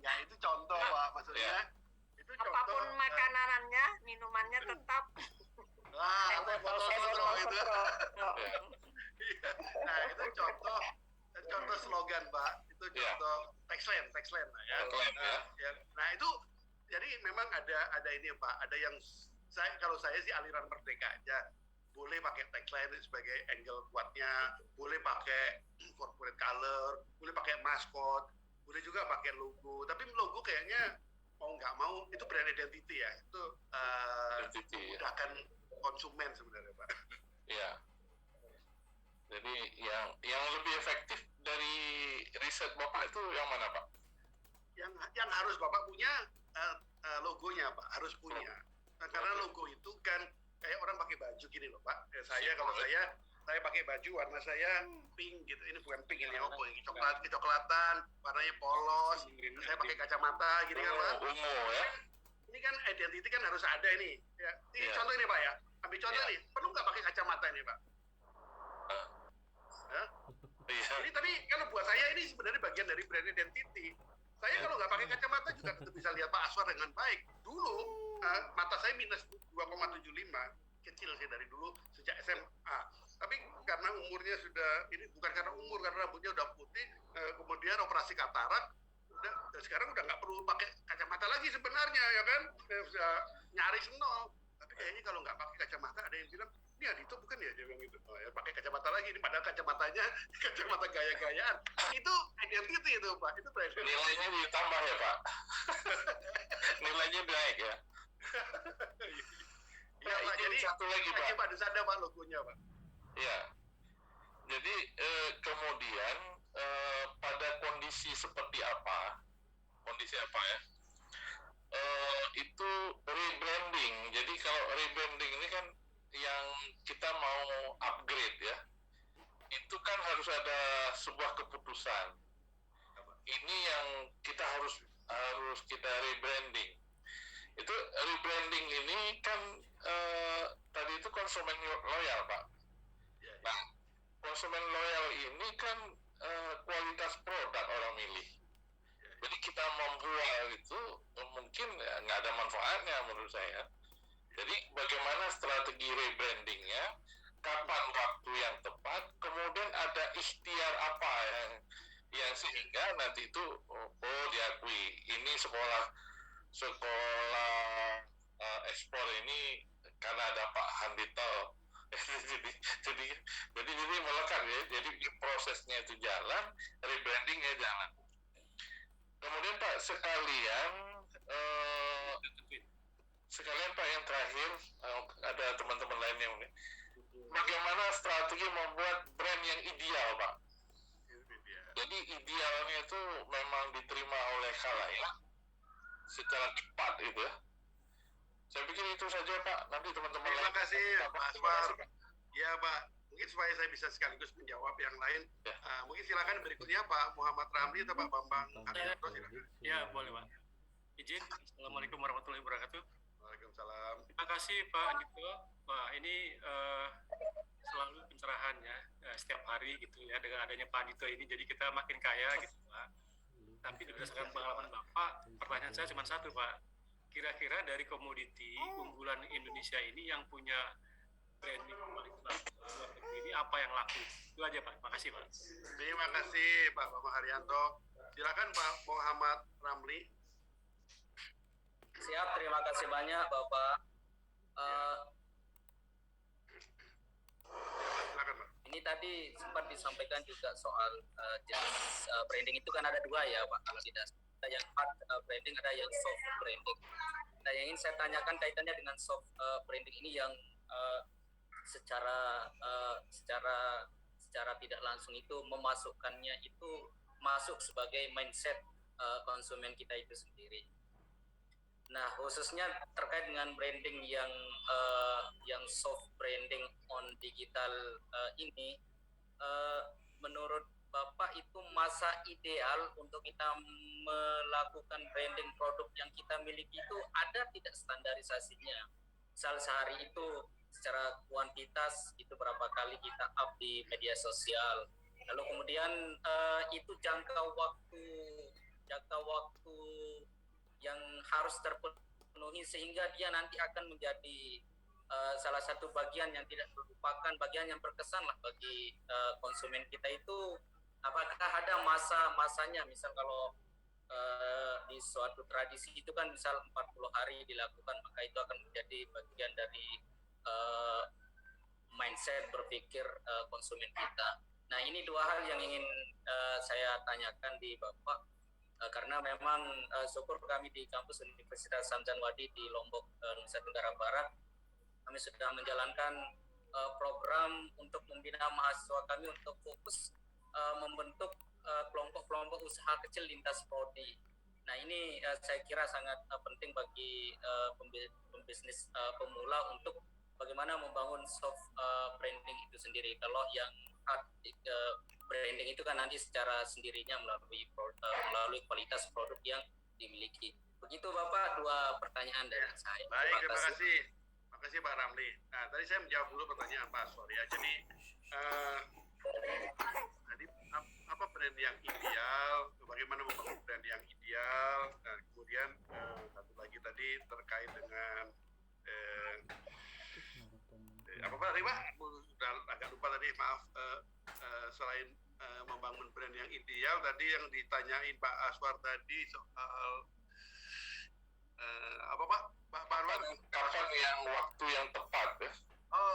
A: Ya itu contoh Pak, maksudnya. Itu contoh.
D: Apapun makanannya, minumannya tetap.
A: Foto itu. Nah itu contoh slogan Pak. Itu contoh tagline lah ya. Nah itu jadi memang ada ini Pak, ada yang kalau saya sih aliran merdeka aja. Boleh pakai tagline sebagai angle kuatnya, boleh pakai corporate color, boleh pakai maskot, boleh juga pakai logo. Tapi logo kayaknya mau nggak mau itu brand identity ya, itu memudahkan konsumen sebenarnya Pak.
B: Iya. Jadi yang lebih efektif dari riset Bapak itu yang mana, Pak?
A: Yang harus Bapak punya logonya, Pak, harus punya. Nah, karena logo itu kan kayak orang pakai baju gini loh, Pak. Kalau saya pakai baju warna saya pink gitu. Ini bukan pink, ini apa? Ini kecoklatan, warnanya polos. Saya pakai kacamata gini kan, Pak.
B: Ungu ya.
A: Ini kan identity kan harus ada ini. Ya. Ini contoh ini, Pak ya. Ambil contoh nih, perlu nggak pakai kacamata ini, Pak? Ini tapi kalau buat saya ini sebenarnya bagian dari brand identity. Saya kalau nggak pakai kacamata juga tetap bisa lihat Pak Aswar dengan baik. Dulu mata saya minus 2,75, kecil sih dari dulu sejak SMA. Tapi karena umurnya sudah, ini bukan karena umur, karena rambutnya udah putih, kemudian operasi katarak, sekarang udah nggak perlu pakai kacamata lagi sebenarnya ya kan, sudah nyaris nol. Tapi kayaknya kalau nggak pakai kacamata ada yang bilang, ini Adito bukan ya, dia bilang gitu. Oh, ya, pakai kacamata lagi, ini padahal kacamatanya kacamata gaya-gayaan. Itu identity itu Pak, itu brand.
B: Nilainya ditambah ya Pak. Nilainya naik ya.
A: Ya, Pak,
B: itu
A: jadi
B: satu lagi Pak.
A: Pak ada Pak logonya Pak.
B: Ya. Jadi kemudian pada kondisi seperti apa? Kondisi apa ya? Itu rebranding. Jadi kalau rebranding ini kan yang kita mau upgrade ya, itu kan harus ada sebuah keputusan. Ini yang kita harus kita rebranding. Itu rebranding ini kan tadi itu konsumen loyal Pak. Nah, konsumen loyal ini kan kualitas produk orang milih. Jadi kita membuat itu mungkin nggak ada manfaatnya menurut saya. Jadi bagaimana strategi rebrandingnya, kapan waktu yang tepat, kemudian ada ikhtiar apa yang sehingga nanti itu diakui ini sekolah ekspor ini karena ada Pak Handito. jadi melekat ya. Jadi prosesnya itu jalan, rebrandingnya jalan. Kemudian Pak sekalian Pak yang terakhir ada teman-teman lain yang bagaimana strategi membuat brand yang ideal Pak? Jadi idealnya itu memang diterima oleh khalayak secara cepat itu ya. Saya pikir itu saja Pak. Nanti teman-teman lain.
A: Terima kasih Pak Aswar. Ya Pak. Mungkin supaya saya bisa sekaligus menjawab yang lain. Ya. Mungkin silakan berikutnya Pak Muhammad Ramli atau Pak Bambang Haryanto.
C: Ya boleh Pak. Izin. Assalamualaikum warahmatullahi wabarakatuh.
A: Waalaikumsalam.
C: Terima kasih Pak Andito. Pak ini selalu pencerahan ya setiap hari gitu ya dengan adanya Pak Andito ini. Jadi kita makin kaya gitu Pak. Tapi berdasarkan pengalaman Bapak, pertanyaan saya cuma satu Pak. Kira-kira dari komoditi unggulan Indonesia ini yang punya branding paling luar negeri ini apa yang laku? Itu aja Pak. Makasih Pak.
A: Terima kasih Pak Bambang Haryanto. Silakan Pak Muhammad Ramli.
E: Siap, terima kasih banyak Bapak.
A: Silakan Pak.
E: Ini tadi sempat disampaikan juga soal jenis branding itu kan ada dua ya Pak. Kalau tidak ada yang hard branding, ada yang soft branding. Nah, yang ingin saya tanyakan kaitannya dengan soft branding ini yang secara tidak langsung itu memasukkannya itu masuk sebagai mindset konsumen kita itu sendiri. Nah, khususnya terkait dengan branding yang soft branding on digital ini, menurut Bapak itu masa ideal untuk kita melakukan branding produk yang kita miliki itu ada tidak standarisasinya? Misal sehari itu secara kuantitas itu berapa kali kita up di media sosial, lalu kemudian itu jangka waktu yang harus terpenuhi sehingga dia nanti akan menjadi salah satu bagian yang tidak terlupakan, bagian yang berkesan lah bagi konsumen kita itu. Apakah ada masanya, misal kalau di suatu tradisi itu kan misal 40 hari dilakukan, maka itu akan menjadi bagian dari mindset berpikir konsumen kita. Nah, ini dua hal yang ingin saya tanyakan di Bapak. Karena memang syukur kami di kampus Universitas Samjan Wadi di Lombok, Nusa Tenggara Barat, kami sudah menjalankan program untuk membina mahasiswa kami untuk fokus membentuk kelompok-kelompok usaha kecil lintas prodi. Nah ini saya kira sangat penting bagi pembisnis pemula untuk bagaimana membangun soft branding itu sendiri. Kalau yang hard branding itu kan nanti secara sendirinya melalui kualitas produk yang dimiliki. Begitu Bapak, 2 pertanyaan dari saya.
A: Baik, terima kasih. Terima kasih Pak Ramli. Nah, tadi saya menjawab dulu pertanyaan Pak Aswar ya. Jadi apa brand yang ideal, bagaimana membangun brand yang ideal, dan kemudian satu lagi tadi terkait dengan apa Pak tadi Pak? Sudah agak lupa tadi, maaf. Selain membangun brand yang ideal, tadi yang ditanyain Pak Aswar tadi soal apa Pak? Pak Anwar?
B: Kapan yang waktu yang tepat ya?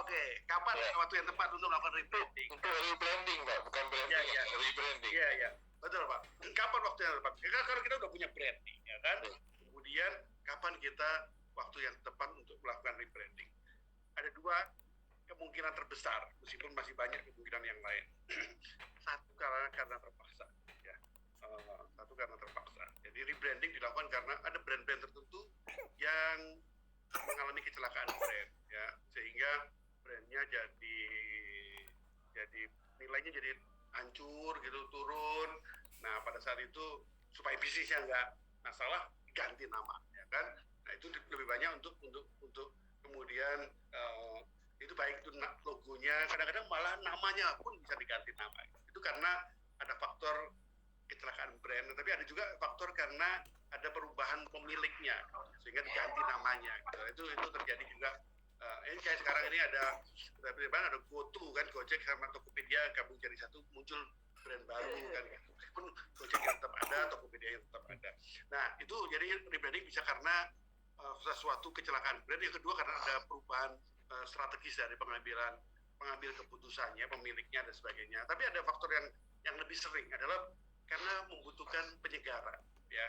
A: Oke. Kapan waktu yang tepat untuk melakukan rebranding?
B: Untuk rebranding Pak, bukan branding,
A: Ya.
B: rebranding.
A: Iya. Betul Pak. Kapan waktu yang tepat? Ya, kalau kita udah punya branding, ya kan? Kemudian kapan kita waktu yang tepat untuk melakukan rebranding? Ada 2 kemungkinan terbesar, meskipun masih banyak kemungkinan yang lain. Satu karena terpaksa, ya. Satu karena terpaksa. Jadi rebranding dilakukan karena ada brand-brand tertentu yang mengalami kecelakaan brand, ya, sehingga brandnya jadi nilainya jadi hancur gitu, turun. Nah pada saat itu supaya bisnisnya nggak masalah, ganti nama, ya kan? Nah itu lebih banyak untuk kemudian itu baik itu logonya, kadang-kadang malah namanya pun bisa diganti nama. Itu karena ada faktor kecelakaan brand, tapi ada juga faktor karena ada perubahan pemiliknya sehingga diganti namanya. Gitu. Itu terjadi juga. Ini kayak sekarang ini ada GoTo kan, Gojek sama Tokopedia gabung jadi satu, muncul brand baru kan. Meskipun Gojek yang tetap ada, Tokopedia yang tetap ada. Nah itu jadi rebranding bisa karena sesuatu kecelakaan brand. Yang kedua karena ada perubahan strategis dari pengambil keputusannya, pemiliknya dan sebagainya. Tapi ada faktor yang lebih sering adalah karena membutuhkan penyegaran, ya.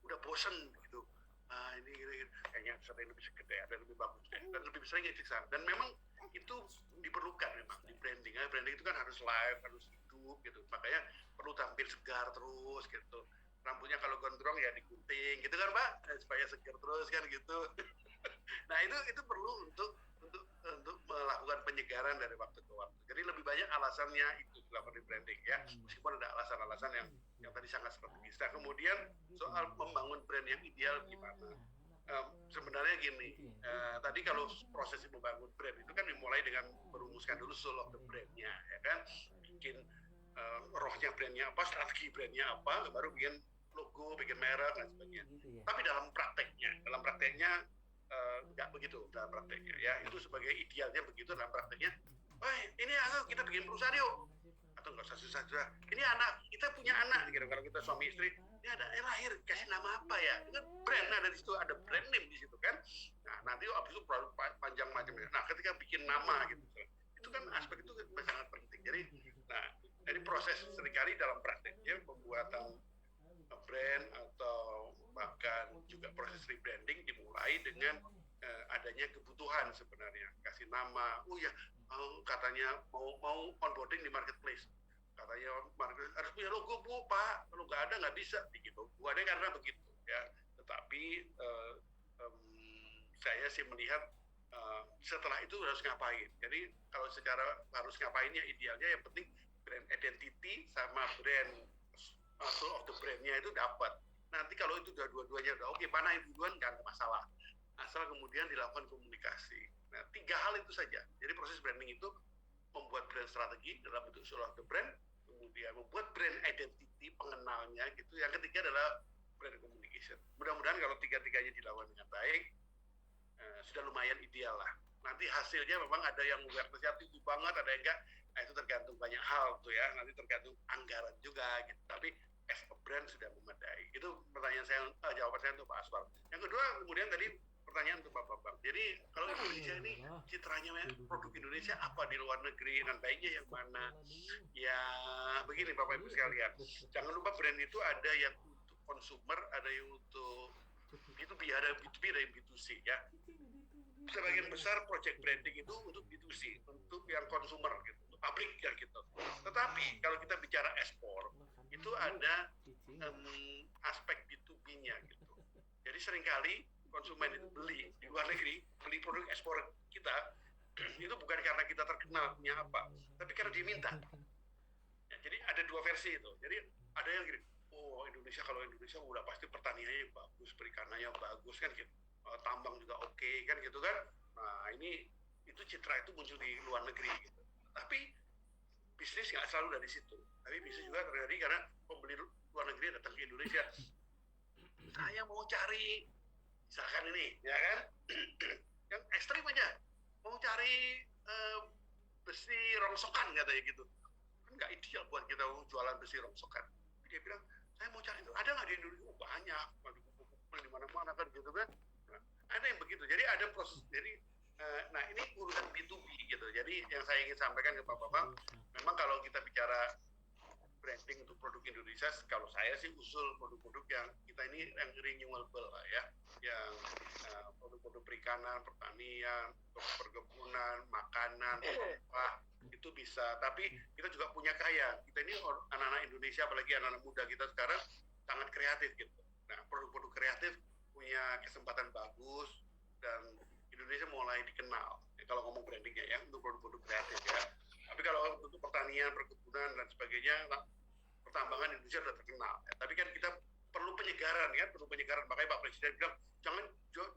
A: Udah bosen gitu. Ini kayaknya ada yang lebih gede, ada yang lebih bagus, dan lebih sering itu. Dan memang itu diperlukan memang di branding. Branding itu kan harus live, harus hidup gitu. Makanya perlu tampil segar terus gitu. Rambutnya kalau gondrong ya digunting gitu kan Pak, supaya segar terus kan gitu. Nah itu perlu untuk melakukan penyegaran dari waktu ke waktu. Jadi lebih banyak alasannya itu dilakukan rebranding ya, meskipun ada alasan-alasan yang tadi sangat strategis. Nah kemudian soal membangun brand yang ideal gimana? Sebenarnya gini, tadi kalau proses membangun brand itu kan dimulai dengan merumuskan dulu soul of the brandnya, ya kan? Bikin rohnya brandnya apa, strategi brandnya apa, baru bikin logo, bikin merek dan sebagainya. Tapi dalam prakteknya nggak begitu dalam prakteknya ya. Itu sebagai idealnya begitu, dalam prakteknya ini kita bikin perusahaan yuk, atau nggak usah susah-susah, ini kita punya anak gitu. Kalau kita suami istri, ini ada lahir, kasih nama apa ya, itu kan brand, ada di situ, ada brand name di situ kan. Nah nanti abis itu panjang macamnya. Nah ketika bikin nama gitu, itu kan aspek itu sangat penting. Jadi proses seringkali dalam prakteknya pembuatan brand atau bahkan juga proses rebranding dimulai dengan adanya kebutuhan sebenarnya, kasih nama. Katanya mau onboarding di marketplace, katanya marketplace harus punya logo Bu Pak, kalau nggak ada nggak bisa bikin logo. Ada karena begitu ya. Tetapi saya sih melihat setelah itu harus ngapain. Jadi kalau secara harus ngapainnya, idealnya yang penting brand identity sama brand soul of the brandnya itu dapat. Nanti kalau itu dua-duanya udah oke, mana yang duluan nggak ada masalah, asal kemudian dilakukan komunikasi. Nah 3 hal itu saja. Jadi proses branding itu membuat brand strategi dalam bentuk soul of the brand, kemudian membuat brand identity, pengenalnya gitu. Yang ketiga adalah brand communication. Mudah-mudahan kalau 3-tiganya dilakukan dengan baik, sudah lumayan ideal lah. Nanti hasilnya memang ada yang awareness-nya tinggi banget, ada yang enggak. Nah itu tergantung banyak hal tuh ya. Nanti tergantung anggaran juga gitu. Tapi as a brand sudah memadai. Itu pertanyaan saya, jawaban saya untuk Pak Aswar. Yang kedua kemudian tadi pertanyaan untuk Pak Bambang. Jadi kalau Indonesia ini citranya produk Indonesia apa di luar negeri dan baiknya yang mana? Ya begini Bapak Ibu sekalian. Jangan lupa brand itu ada yang untuk consumer, ada yang untuk B2B, ada B2B, ada yang B2C ya. Sebagian besar project branding itu untuk B2C, untuk yang consumer gitu, untuk pabrik ya gitu. Tetapi kalau kita bicara ekspor, itu ada aspek B2B-nya gitu. Jadi seringkali konsumen itu beli di luar negeri, beli produk ekspor kita, itu bukan karena kita terkenal punya apa, tapi karena dia minta. Ya, jadi ada dua versi itu. Jadi ada yang gini, oh Indonesia, kalau Indonesia udah pasti pertaniannya bagus, perikanannya bagus kan gitu, tambang juga oke kan gitu kan. Nah ini itu citra itu muncul di luar negeri gitu. Tapi bisnis nggak selalu dari situ. Tapi bisnis juga terjadi karena pembeli luar negeri datang ke Indonesia. Saya mau cari, misalkan ini, ya kan, yang ekstrim aja, mau cari besi rongsokan katanya gitu. Kan nggak ideal buat kita jualan besi rongsokan. Dia bilang, saya mau cari itu, ada nggak di Indonesia? Oh, banyak, di mana-mana kan gitu kan. Nah, ada yang begitu. Jadi ada proses. Jadi, nah ini urusan B2B gitu. Jadi yang saya ingin sampaikan ke Pak Bambang, memang kalau kita bicara branding untuk produk Indonesia, kalau saya sih usul produk-produk yang kita ini yang renewable lah ya, yang produk-produk perikanan, pertanian, perkebunan, makanan, sampah, itu bisa. Tapi kita juga punya kaya. Kita ini anak-anak Indonesia, apalagi anak-anak muda kita sekarang sangat kreatif gitu. Nah, produk-produk kreatif punya kesempatan bagus dan Indonesia mulai dikenal. Ya, kalau ngomong brandingnya ya, untuk produk-produk kreatif ya. Tapi kalau untuk pertanian, perkebunan dan sebagainya, pertambangan Indonesia sudah terkenal. Ya, tapi kan kita perlu penyegaran kan, perlu penyegaran. Makanya Pak Presiden bilang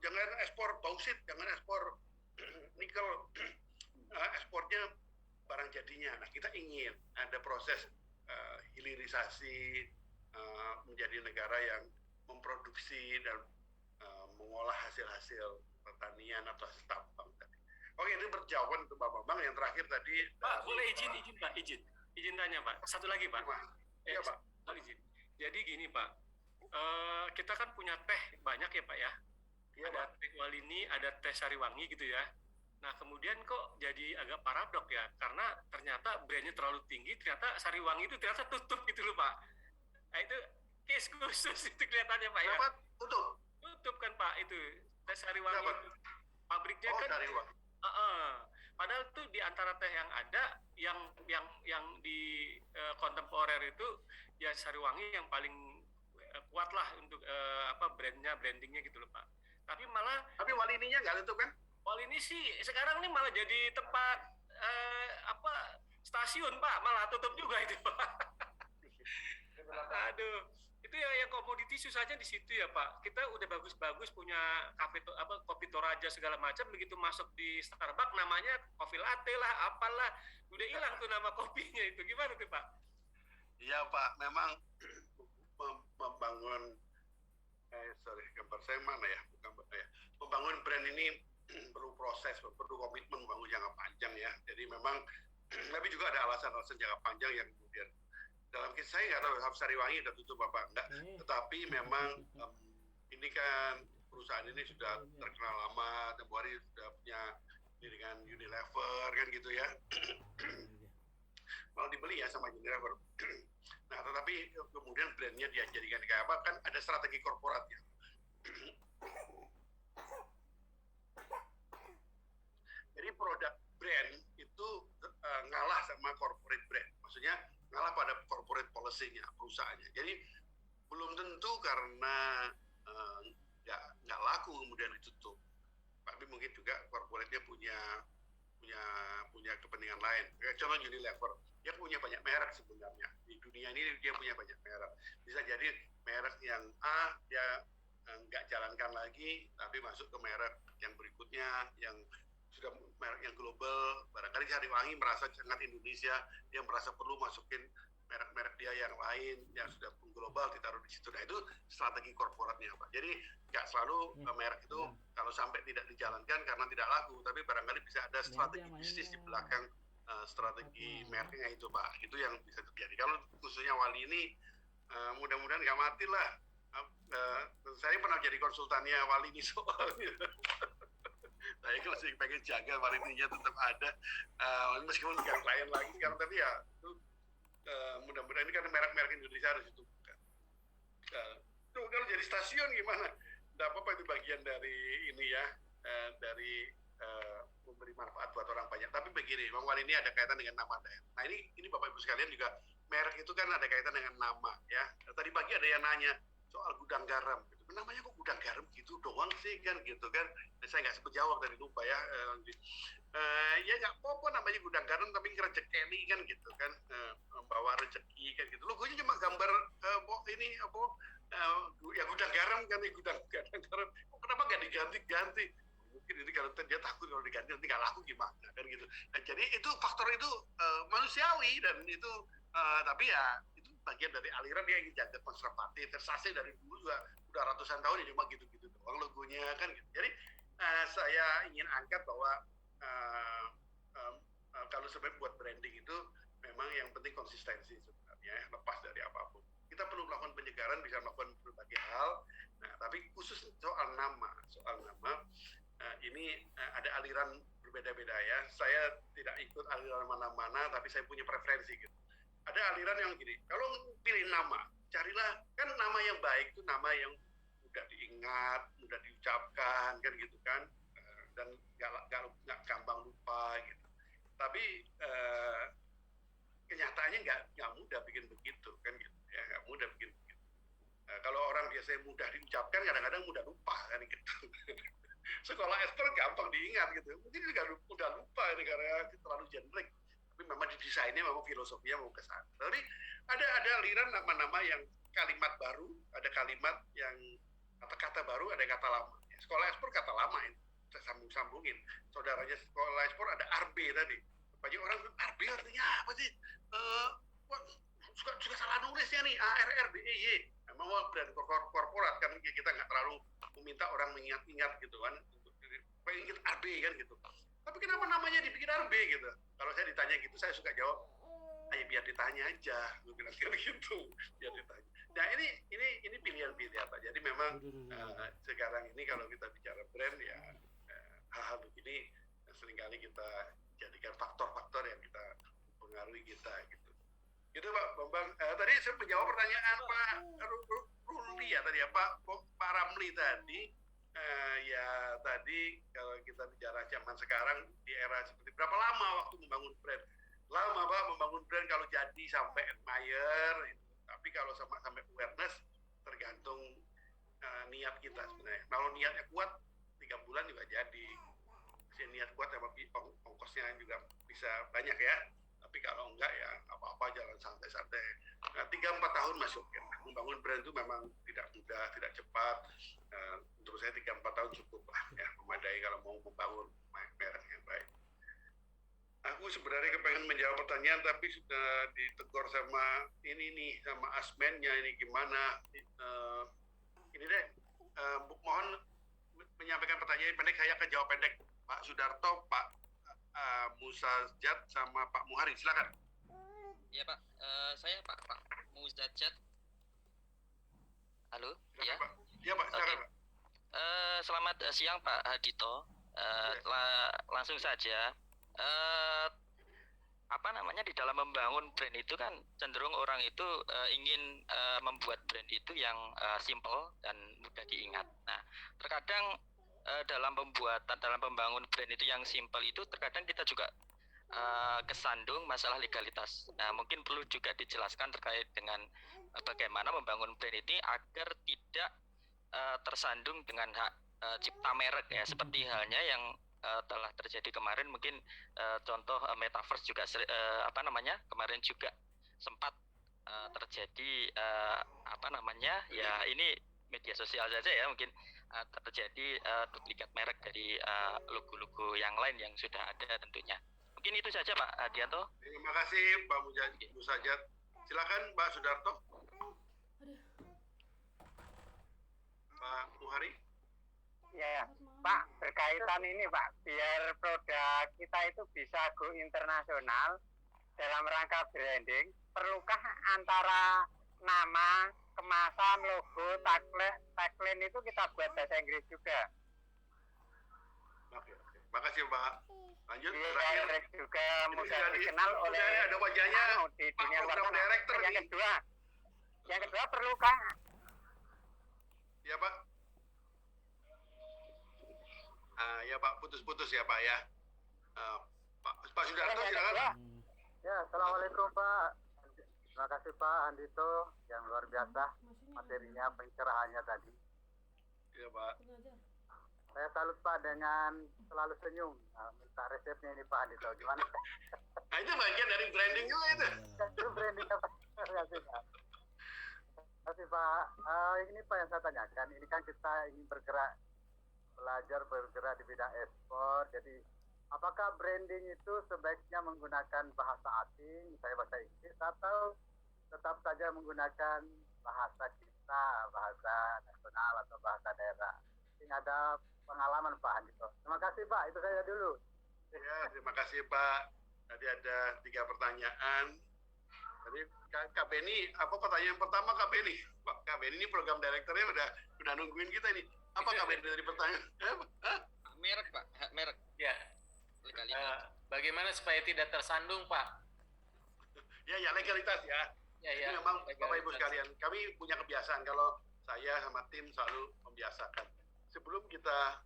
A: jangan ekspor bauksit, jangan ekspor nikel, ekspornya barang jadinya. Nah kita ingin ada proses hilirisasi menjadi negara yang memproduksi dan mengolah hasil-hasil pertanian atau hasil tambang tadi. Oke, ini berjawaban untuk Pak Bambang. Yang terakhir tadi
C: Pak, boleh izin Pak, izin tanya Pak. Satu lagi Pak.
A: Iya Pak.
C: Izin. Jadi gini Pak, kita kan punya teh banyak ya Pak ya.
A: Iya,
C: ada
A: Pak.
C: teh Walini, ada teh Sariwangi gitu ya. Nah kemudian kok jadi agak paradok ya, karena ternyata brandnya terlalu tinggi, ternyata Sariwangi itu ternyata tutup gitu loh Pak. Nah itu case khusus itu kelihatannya Pak ya.
A: Kenapa tutup?
C: Tutup kan Pak itu teh Sariwangi.
A: Kenapa?
C: Pabriknya
A: Oh,
C: kan.
A: Sariwangi.
C: Padahal tuh di antara teh yang ada, yang di kontemporer itu ya Sariwangi yang paling kuat lah untuk brandingnya gitu loh Pak. Tapi malah
A: Tapi Walininya nggak tutup kan?
C: Walini sih sekarang ini malah jadi tempat stasiun Pak, malah tutup juga itu Pak. Aduh, itu ya yang komoditi susahnya di situ ya Pak. Kita udah bagus-bagus punya kopi Toraja segala macam, begitu masuk di Starbucks namanya kopi latte lah, apalah, udah hilang tuh nama kopinya itu. Gimana tuh Pak?
A: Iya Pak, memang membangun gambar saya mana ya? Membangun brand ini perlu proses, perlu komitmen, membangun jangka panjang ya. Jadi memang tapi juga ada alasan-alasan jangka panjang yang kemudian dalam kisah saya nggak tahu Sariwangi udah tutup apa enggak, tetapi memang ini kan perusahaan ini sudah terkenal lama, tempoh hari sudah punya dengan Unilever kan gitu ya. Kalau dibeli ya sama Unilever. Nah tetapi kemudian brandnya dia jadikan kayak apa, kan ada strategi korporatnya. Jadi produk brand itu ngalah sama corporate brand, maksudnya ngalah pada corporate policy-nya perusahaannya. Jadi belum tentu karena nggak laku kemudian ditutup, tapi mungkin juga corporate-nya punya kepentingan lain. Contoh Unilever, dia punya banyak merek sebenarnya di dunia ini, dia punya banyak merek. Bisa jadi merek yang A dia nggak jalankan lagi, tapi masuk ke merek yang berikutnya yang sudah merek yang global. Barangkali Sariwangi merasa sangat Indonesia, dia merasa perlu masukin merek-merek dia yang lain yang sudah global ditaruh di situ. Nah itu strategi korporatnya Pak. Jadi nggak selalu merek itu kalau sampai tidak dijalankan karena tidak laku, tapi barangkali bisa ada strategi bisnis di belakang strategi mereknya itu Pak. Itu yang bisa terjadi. Kalau khususnya Wali ini mudah-mudahan nggak mati lah. Saya pernah jadi konsultannya Wali ini soalnya. Saya masih pengen jaga Walininya tetap ada, meskipun bukan klien lagi sekarang, tapi ya itu mudah-mudahan ini kan merek-merek Indonesia harus itu. Tuh kalau jadi stasiun gimana? Tidak apa-apa, itu bagian dari ini ya, dari memberi manfaat buat orang banyak. Tapi begini, Bang Walini ada kaitan dengan nama daerah. Nah ini Bapak Ibu sekalian juga merek itu kan ada kaitan dengan nama ya. Tadi pagi ada yang nanya soal gudang garam. Namanya kok gudang garam gitu doang sih kan gitu kan. Saya nggak sempat jawab tadi lupa ya. Ya nggak apa-apa namanya gudang garam tapi rezeki kan gitu kan. Membawa rezeki kan gitu. Logonya cuma gambar ini apa ya gudang garam kan ya gudang garam. Kenapa nggak diganti-ganti? Mungkin ini kalau dia takut kalau diganti nanti nggak laku gimana kan gitu. Nah, jadi itu faktor itu manusiawi dan itu tapi ya itu bagian dari aliran dia yang jaga konservatif. Versace dari dulu juga udah ratusan tahun ya cuma gitu-gitu doang logonya kan gitu. Jadi saya ingin angkat bahwa kalau sebenarnya buat branding itu memang yang penting konsistensi sebenarnya lepas dari apapun. Kita perlu melakukan penyegaran, bisa melakukan berbagai hal. Nah, tapi khusus soal nama ini ada aliran berbeda-beda ya. Saya tidak ikut aliran mana-mana, tapi saya punya preferensi gitu. Ada aliran yang gini, kalau pilih nama, carilah kan nama yang baik itu nama yang mudah diingat, mudah diucapkan kan gitu kan, dan nggak gampang lupa gitu. Tapi kenyataannya nggak mudah bikin begitu kan gitu ya, nggak mudah bikin begitu. Kalau orang biasanya mudah diucapkan, kadang-kadang mudah lupa kan gitu. Sekolah ekspor gampang diingat gitu, mungkin juga mudah lupa ini karena terlalu generik. Tapi memang didesainnya memang filosofinya mau ke sana. Tapi ada aliran nama-nama yang kalimat baru, ada kalimat yang kata-kata baru, ada kata lama. Sekolah ekspor kata lama ini, saya sambung-sambungin. Saudaranya sekolah ekspor ada RB tadi. Banyak orang bilang RB artinya apa sih? Suka salah nulisnya nih, ARRBEY. Memang brand korporat kan kita nggak terlalu meminta orang mengingat-ingat gitu kan, pengen ingat RB kan gitu. Tapi kenapa namanya dibikin RB gitu? Kalau saya ditanya gitu, saya suka jawab, ayo biar ditanya aja, gue bilang gitu, biar ditanya. Nah ini pilihan-pilihan Pak. Jadi memang sekarang ini kalau kita bicara brand ya hal-hal begini seringkali kita jadikan faktor-faktor yang kita pengaruhi kita gitu. Gitu Pak Bambang. Tadi saya menjawab pertanyaan Pak Ruli ya tadi ya Pak Ramli tadi. Ya tadi kalau kita bicara zaman sekarang di era seperti berapa lama waktu membangun brand? Lama Pak membangun brand kalau jadi sampai admire. Tapi kalau sampai awareness tergantung niat kita sebenarnya. Kalau niatnya kuat 3 bulan juga jadi. Niat kuat sama ongkosnya juga bisa banyak ya. Tapi kalau enggak ya apa-apa jalan santai-santai. Nah, 3-4 tahun masuk ya. Membangun brand itu memang tidak mudah, tidak cepat. Menurut saya 3-4 tahun cukup lah ya, memadai kalau mau membangun merek yang baik. Aku sebenarnya kepengen menjawab pertanyaan tapi sudah ditegur sama ini nih, sama asmennya ini gimana. Ini deh, mohon menyampaikan pertanyaan pendek, saya akan jawab pendek. Pak Sudarto, Pak Musajat sama Pak Muhari, silakan.
F: Ya Pak, saya Pak Musajat. Halo,
A: Silakan,
F: ya.
A: Pak. Ya Pak, silakan
F: Oke.
A: Pak.
F: Selamat siang Pak Hadito. Langsung saja. Apa namanya, di dalam membangun brand itu kan cenderung orang itu ingin membuat brand itu yang simple dan mudah diingat. Nah, terkadang dalam membangun brand itu yang simple itu terkadang kita juga kesandung masalah legalitas. Nah, mungkin perlu juga dijelaskan terkait dengan bagaimana membangun brand ini agar tidak tersandung dengan hak cipta merek ya, seperti halnya yang telah terjadi kemarin. Mungkin contoh metaverse juga kemarin juga sempat terjadi ya ini media sosial saja ya, mungkin terjadi duplikat merek dari logo-logo yang lain yang sudah ada tentunya. Mungkin itu saja Pak Hadianto.
A: Terima kasih Pak Musajat. Silakan Pak Sudarto. Pak Muhari.
G: Ya, Pak, berkaitan ini Pak, biar produk kita itu bisa go internasional dalam rangka branding, perlukah antara nama, kemasan, logo, tagline itu kita buat bahasa Inggris juga?
A: Oke. Makasih Pak. Lanjut.
G: Biar juga mudah dikenal oleh
A: ada wajahnya
G: di dunia luar
A: program
G: sana.
A: director
G: Yang kedua perlukah?
A: Ya Pak. Ya Pak, putus-putus ya Pak ya. Pak Sudarto silakan.
G: Ya, assalamualaikum Pak. Terima kasih Pak Andito yang luar biasa materinya, pencerahannya tadi.
A: Iya Pak.
G: Saya salut Pak dengan selalu senyum. Nah, minta resepnya ini Pak Andito. Gimana?
A: Nah itu bagian dari branding juga itu.
G: Itu brandingnya Pak. Terima kasih Pak. Terima kasih Pak. Ini Pak yang saya tanyakan. Ini kan kita ingin bergerak di bidang ekspor. Jadi apakah branding itu sebaiknya menggunakan bahasa asing, misalnya bahasa Inggris, atau tetap saja menggunakan bahasa kita, bahasa nasional atau bahasa daerah? Ini ada pengalaman Pak Andito. Terima kasih Pak, itu saja dulu.
A: Ya, terima kasih Pak. Tadi ada 3 pertanyaan. Tadi Kak Beni, apa pertanyaan pertama Kak Beni? Pak Kak Beni ini program direkturnya udah nungguin kita ini. Apa Kak Beni dari pertanyaan?
F: Merek Pak, hak merek.
H: Ya,
F: Legalitas.
H: bagaimana supaya tidak tersandung, Pak?
A: Ya legalitas ya.
H: Ya,
A: Ini memang Bapak Ibu
H: legalitas.
A: sekalian, kami punya kebiasaan kalau saya sama tim selalu membiasakan. Sebelum kita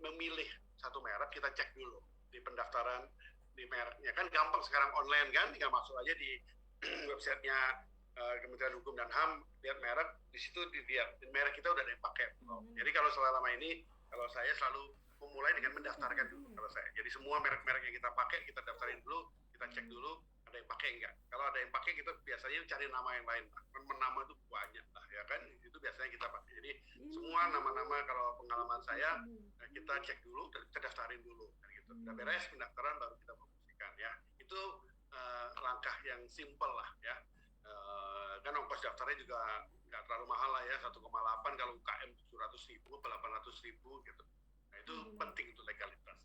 A: memilih satu merek, kita cek dulu di pendaftaran di mereknya. Kan gampang sekarang online kan, tinggal masuk aja di websitenya Kementerian Hukum dan HAM, lihat merek, di situ dilihat merek kita udah ada yang pakai. Jadi kalau selama ini, kalau saya selalu memulai dengan mendaftarkan dulu kalau saya. Jadi semua merek-merek yang kita pakai, kita daftarin dulu, kita cek dulu ada yang pakai enggak. Kalau ada yang pakai, kita biasanya cari nama yang lain. Kan nama itu banyak lah, ya kan? Itu biasanya kita pakai. Jadi semua nama-nama kalau pengalaman saya, kita cek dulu dan kita daftarin dulu. Kan gitu. Udah beres pendaftaran baru kita promosikan ya. Itu langkah yang simple lah ya. Kan ongkos daftarnya juga nggak terlalu mahal lah ya, 1,8 kalau UKM 700.000, 800.000 gitu. Nah itu penting untuk legalitas.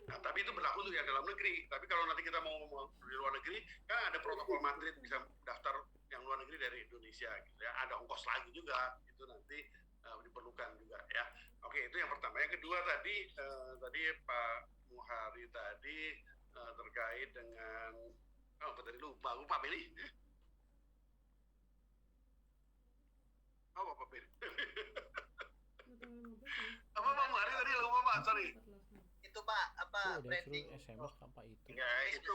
A: Nah tapi itu berlaku untuk yang dalam negeri. Tapi kalau nanti kita mau ngomong di luar negeri, kan ada protokol Madrid bisa daftar yang luar negeri dari Indonesia gitu ya. Ada ongkos lagi juga, itu nanti diperlukan juga ya. Oke, itu yang pertama. Yang kedua tadi Pak Muhari tadi terkait dengan apa tadi lupa Beli. Apa Pak Beli? Apa Pak Muhari tadi lupa Pak, sorry.
E: Itu Pak, apa
I: Udah
E: branding?
I: suruh SMS apa itu?
A: Ya itu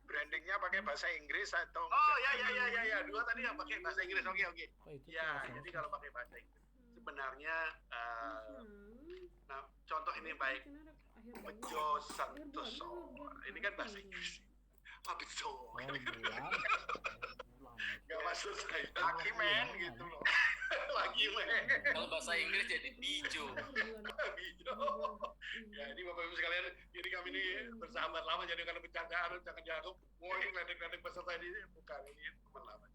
J: Brandingnya pakai bahasa Inggris atau
A: oh ya dua tadi yang pakai bahasa Inggris. Oke
I: Oh, itu
A: ya
I: tuh
A: jadi kalau pakai bahasa Inggris sebenarnya nah contoh ini baik Bejo Santoso ini kan bahasa Inggris Pak Bejo
I: Oh, bulan.
A: nggak maksud saya
J: Lucky Man gitu loh.
A: lagi men
H: Kalau bahasa Inggris jadi Bijo.
A: Bejo ya ini Bapak Ibu sekalian ini kami ini bersahabat lama jadi kalau bercandaan jangan dianggap wah ini ledek-ledek peserta ini bukan ini teman lama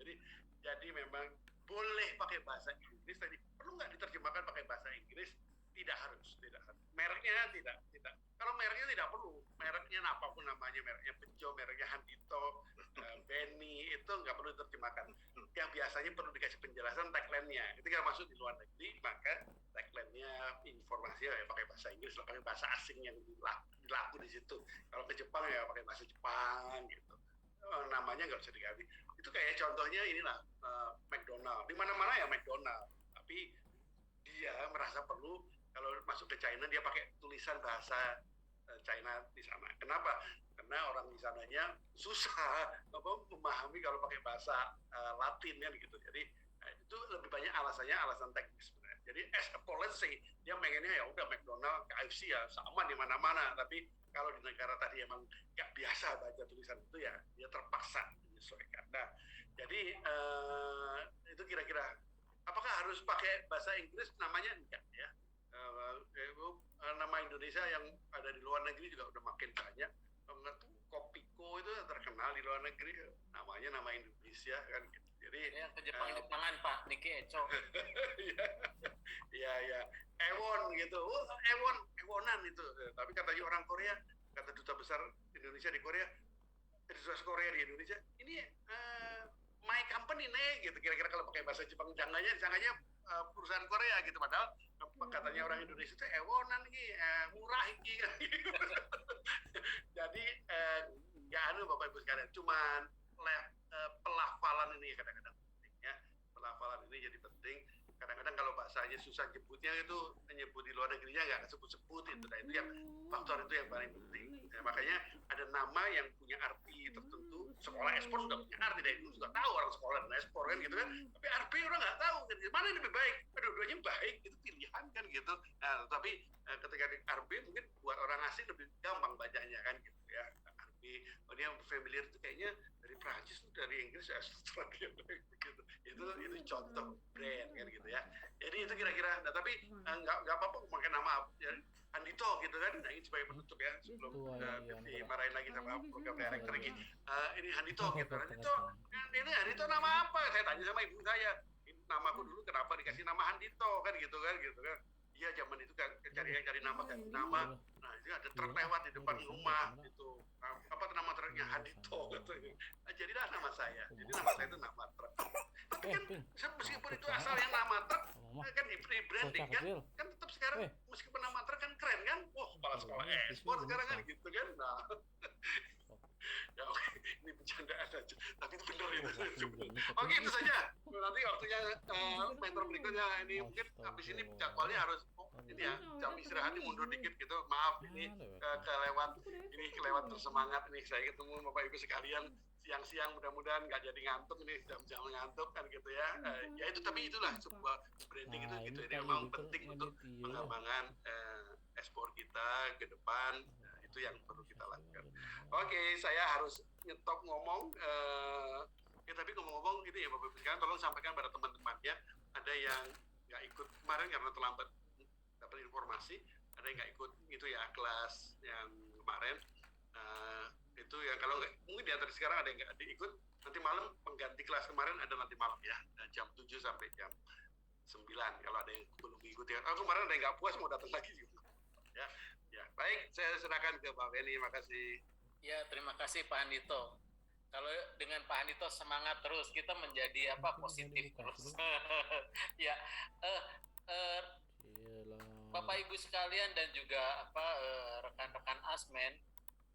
A: jadi memang boleh pakai bahasa Inggris tadi perlu nggak diterjemahkan pakai bahasa Inggris tidak harus mereknya tidak kalau mereknya tidak perlu mereknya apapun namanya mereknya Bejo mereknya Handito Benny itu nggak perlu diterjemahkan yang biasanya perlu dikasih penjelasan tagline-nya itu kalau masuk di luar negeri maka tagline-nya informasinya ya pakai bahasa Inggris lah pakai bahasa asing yang dilaku di situ kalau ke Jepang ya pakai bahasa Jepang gitu namanya nggak usah diganti itu kayak contohnya inilah McDonald di mana-mana ya McDonald tapi dia merasa perlu kalau masuk ke China dia pakai tulisan bahasa China di sana kenapa karena orang di sananya susah memahami kalau pakai bahasa Latin kan gitu jadi itu lebih banyak alasannya alasan teknis sebenarnya jadi as a policy dia pengennya ya udah McDonald KFC ya sama di mana-mana tapi kalau di negara tadi emang nggak biasa baca tulisan itu ya dia terpaksa menyesuaikan nah jadi itu kira-kira apakah harus pakai bahasa Inggris namanya enggak ya nama Indonesia yang ada di luar negeri juga udah makin banyak Kopiko itu terkenal di luar negeri namanya nama Indonesia kan gitu. Jadi
H: Yang ke Jepang-Jepangan Pak, Niki Eco.
A: ya Ewon gitu Ewonan itu tapi katanya orang Korea kata duta besar Indonesia di Korea duta Korea di Indonesia ini my company nih gitu kira-kira kalau pakai bahasa Jepang jangannya perusahaan Korea gitu padahal katanya orang Indonesia itu ewonan murah iki kan jadi nggak Bapak Ibu sekalian cuman pelafalan ini kadang-kadang penting ya pelafalan ini jadi penting kadang-kadang kalau bahasanya susah nyebutnya itu nyebut di luar negerinya nggak sebut-sebut itu. Nah itu yang faktor itu yang paling penting. Nah, makanya ada nama yang punya arti tertentu. Sekolah ekspor sudah punya arti, dan itu juga tahu orang sekolah dan ekspor kan gitu kan. Tapi RB orang nggak tahu kan, mana yang lebih baik. Dua-duanya baik, itu pilihan kan gitu. Nah, tapi ketika di RB mungkin buat orang asing lebih gampang bacanya kan gitu ya. RB, oh dia familiar itu kayaknya dari Prancis, dari Inggris, Australia gitu. Itu contoh brand kan gitu ya. Jadi itu kira-kira. Nah, tapi nggak apa-apa pakai nama ya, Andito gitu kan. Nah, ini sebagai penutup ya sebelum dimarahin lagi sama program director lagi. Ini Andito gitu. Andito nama apa? Saya tanya sama ibu saya. Ini namaku dulu kenapa dikasih nama Andito kan gitu kan. Iya zaman itu kan cari nama kan nama. Nah itu ada truk lewat di depan rumah gitu. Nah, apa nama truknya Andito gitu. Nah, jadilah nama saya. Jadi nama saya itu nama truk. Tapi kan meskipun itu asalnya nama truk kan di branding kan tetap sekarang meskipun nama truk kan keren kan. Wah kepala sekolah ekspor sekarang kan gitu kan. Nah ya oke, ini bercandaan aja, tapi itu benar itu. Oke, itu saja. Nanti waktunya mentor berikutnya ini mungkin habis ini jadwalnya harus ini ya, jam istirahatnya mundur dikit gitu. Maaf ini kelewat tersemangat ini saya ketemu Bapak Ibu sekalian siang-siang, mudah-mudahan nggak jadi ngantuk ini, jam-jam ngantuk kan gitu ya. Ya itu, tapi itulah sebuah branding itu gitu. Ini memang penting untuk pengembangan ekspor kita ke depan. Itu yang perlu kita lakukan. Oke, saya harus nyetop ngomong. Ya tapi ngomong-ngomong gitu ya Bapak Ibu sekalian, tolong sampaikan pada teman-teman ya. Ada yang nggak ikut kemarin karena terlambat dapat informasi. Ada yang nggak ikut itu ya kelas yang kemarin. Itu yang kalau nggak mungkin di antara sekarang ada yang nggak diikut. Nanti malam pengganti kelas kemarin ada nanti malam ya, jam 7 sampai jam 9. Kalau ada yang belum mengikuti. Kemarin ada yang nggak puas mau datang lagi gitu. Ya, baik, saya serahkan ke Pak Beni, makasih.
H: Ya, terima kasih Pak Andito. Kalau dengan Pak Andito semangat terus, kita menjadi positif terus. Ya, Bapak Ibu sekalian dan juga rekan-rekan Asmen,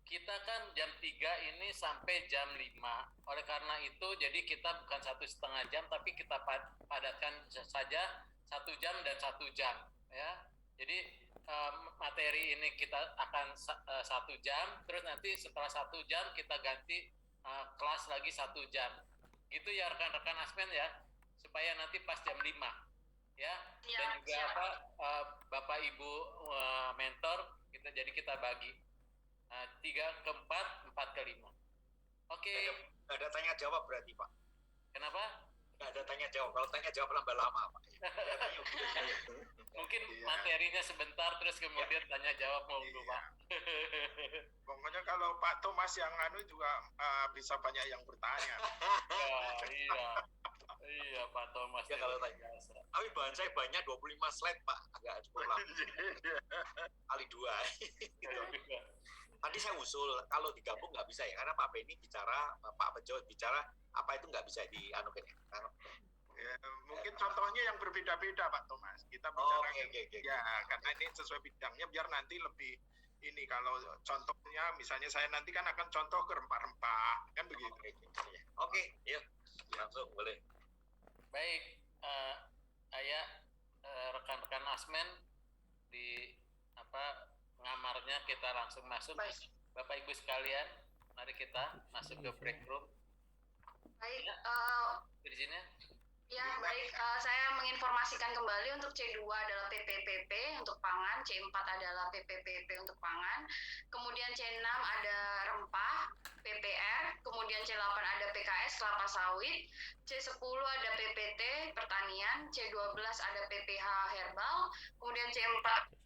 H: kita kan jam 3 ini sampai jam 5. Oleh karena itu, jadi kita bukan 1,5 jam, tapi kita padatkan saja 1 jam dan 1 jam. Ya, jadi materi ini kita akan 1 jam, terus nanti setelah 1 jam kita ganti kelas lagi 1 jam. Gitu ya rekan-rekan Asmen ya, supaya nanti pas jam 5 ya. Dan juga Bapak Ibu mentor jadi kita bagi 3 ke 4, 4 ke 5. Oke.
J: Nggak ada tanya jawab berarti Pak?
H: Kenapa?
J: Nggak ada tanya jawab. Kalau tanya jawab lama-lama Pak.
H: Mungkin materinya sebentar terus kemudian tanya jawab monggo Pak.
J: Pokoknya kalau Pak Thomas yang juga bisa banyak yang bertanya.
H: Iya Pak Thomas.
J: Ya kalau tanya. Tapi bahan saya banyak 25 slide Pak, agak cukup lama. Kali 2. Tadi saya usul kalau digabung nggak bisa ya, karena Pak Beni bicara, Pak Bejo bicara, apa itu nggak bisa dianukin ya? Ya, mungkin contohnya yang berbeda-beda Pak Thomas. Kita bicara ya karena ini sesuai bidangnya biar nanti lebih ini. Kalau contohnya misalnya saya nanti kan akan contoh ke rempah-rempah kan begitu. Oke, yuk langsung boleh.
H: Baik, rekan-rekan Asmen di ngamarnya kita langsung masuk. Bapak Ibu sekalian, mari kita masuk ke break room.
I: Baik,
H: Virginia.
I: Ya, baik. Saya menginformasikan kembali untuk C2 adalah PPPP untuk pangan, C4 adalah PPPP untuk pangan, kemudian C6 ada rempah, PPR, kemudian C8 ada PKS, kelapa sawit, C10 ada PPT, pertanian, C12 ada PPH, herbal, kemudian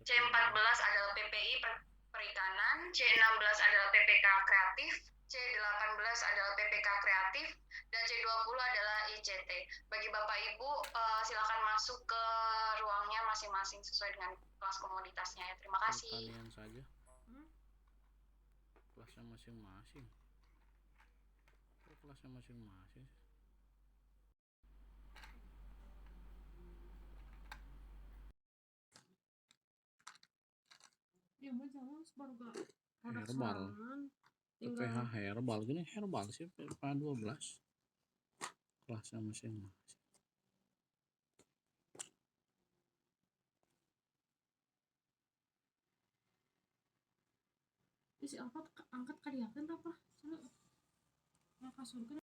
I: C14 adalah PPI, perikanan, C16 adalah PPK, kreatif, C18 adalah PPK kreatif, dan C20 adalah ICT. Bagi Bapak Ibu, silakan masuk ke ruangnya masing-masing sesuai dengan kelas komoditasnya ya. Terima kasih.
K: Pertanian saja. Kelasnya masing-masing. Kelasnya masing-masing. Herbal. PPH herbal gini herbal sih PPH 12 kelasnya masing-masing.
L: si Alfa angkat kadiakeun apa soalnya ngakasurkeun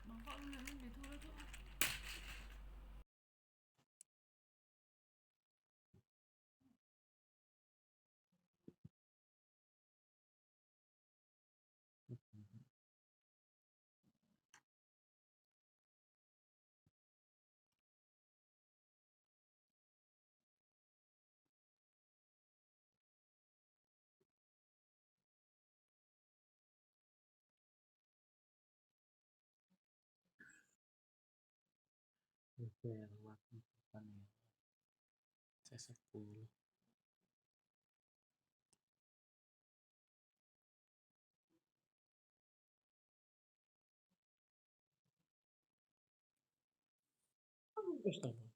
L: bapak lu memang gitu tuh
K: Saya 10. Astaga.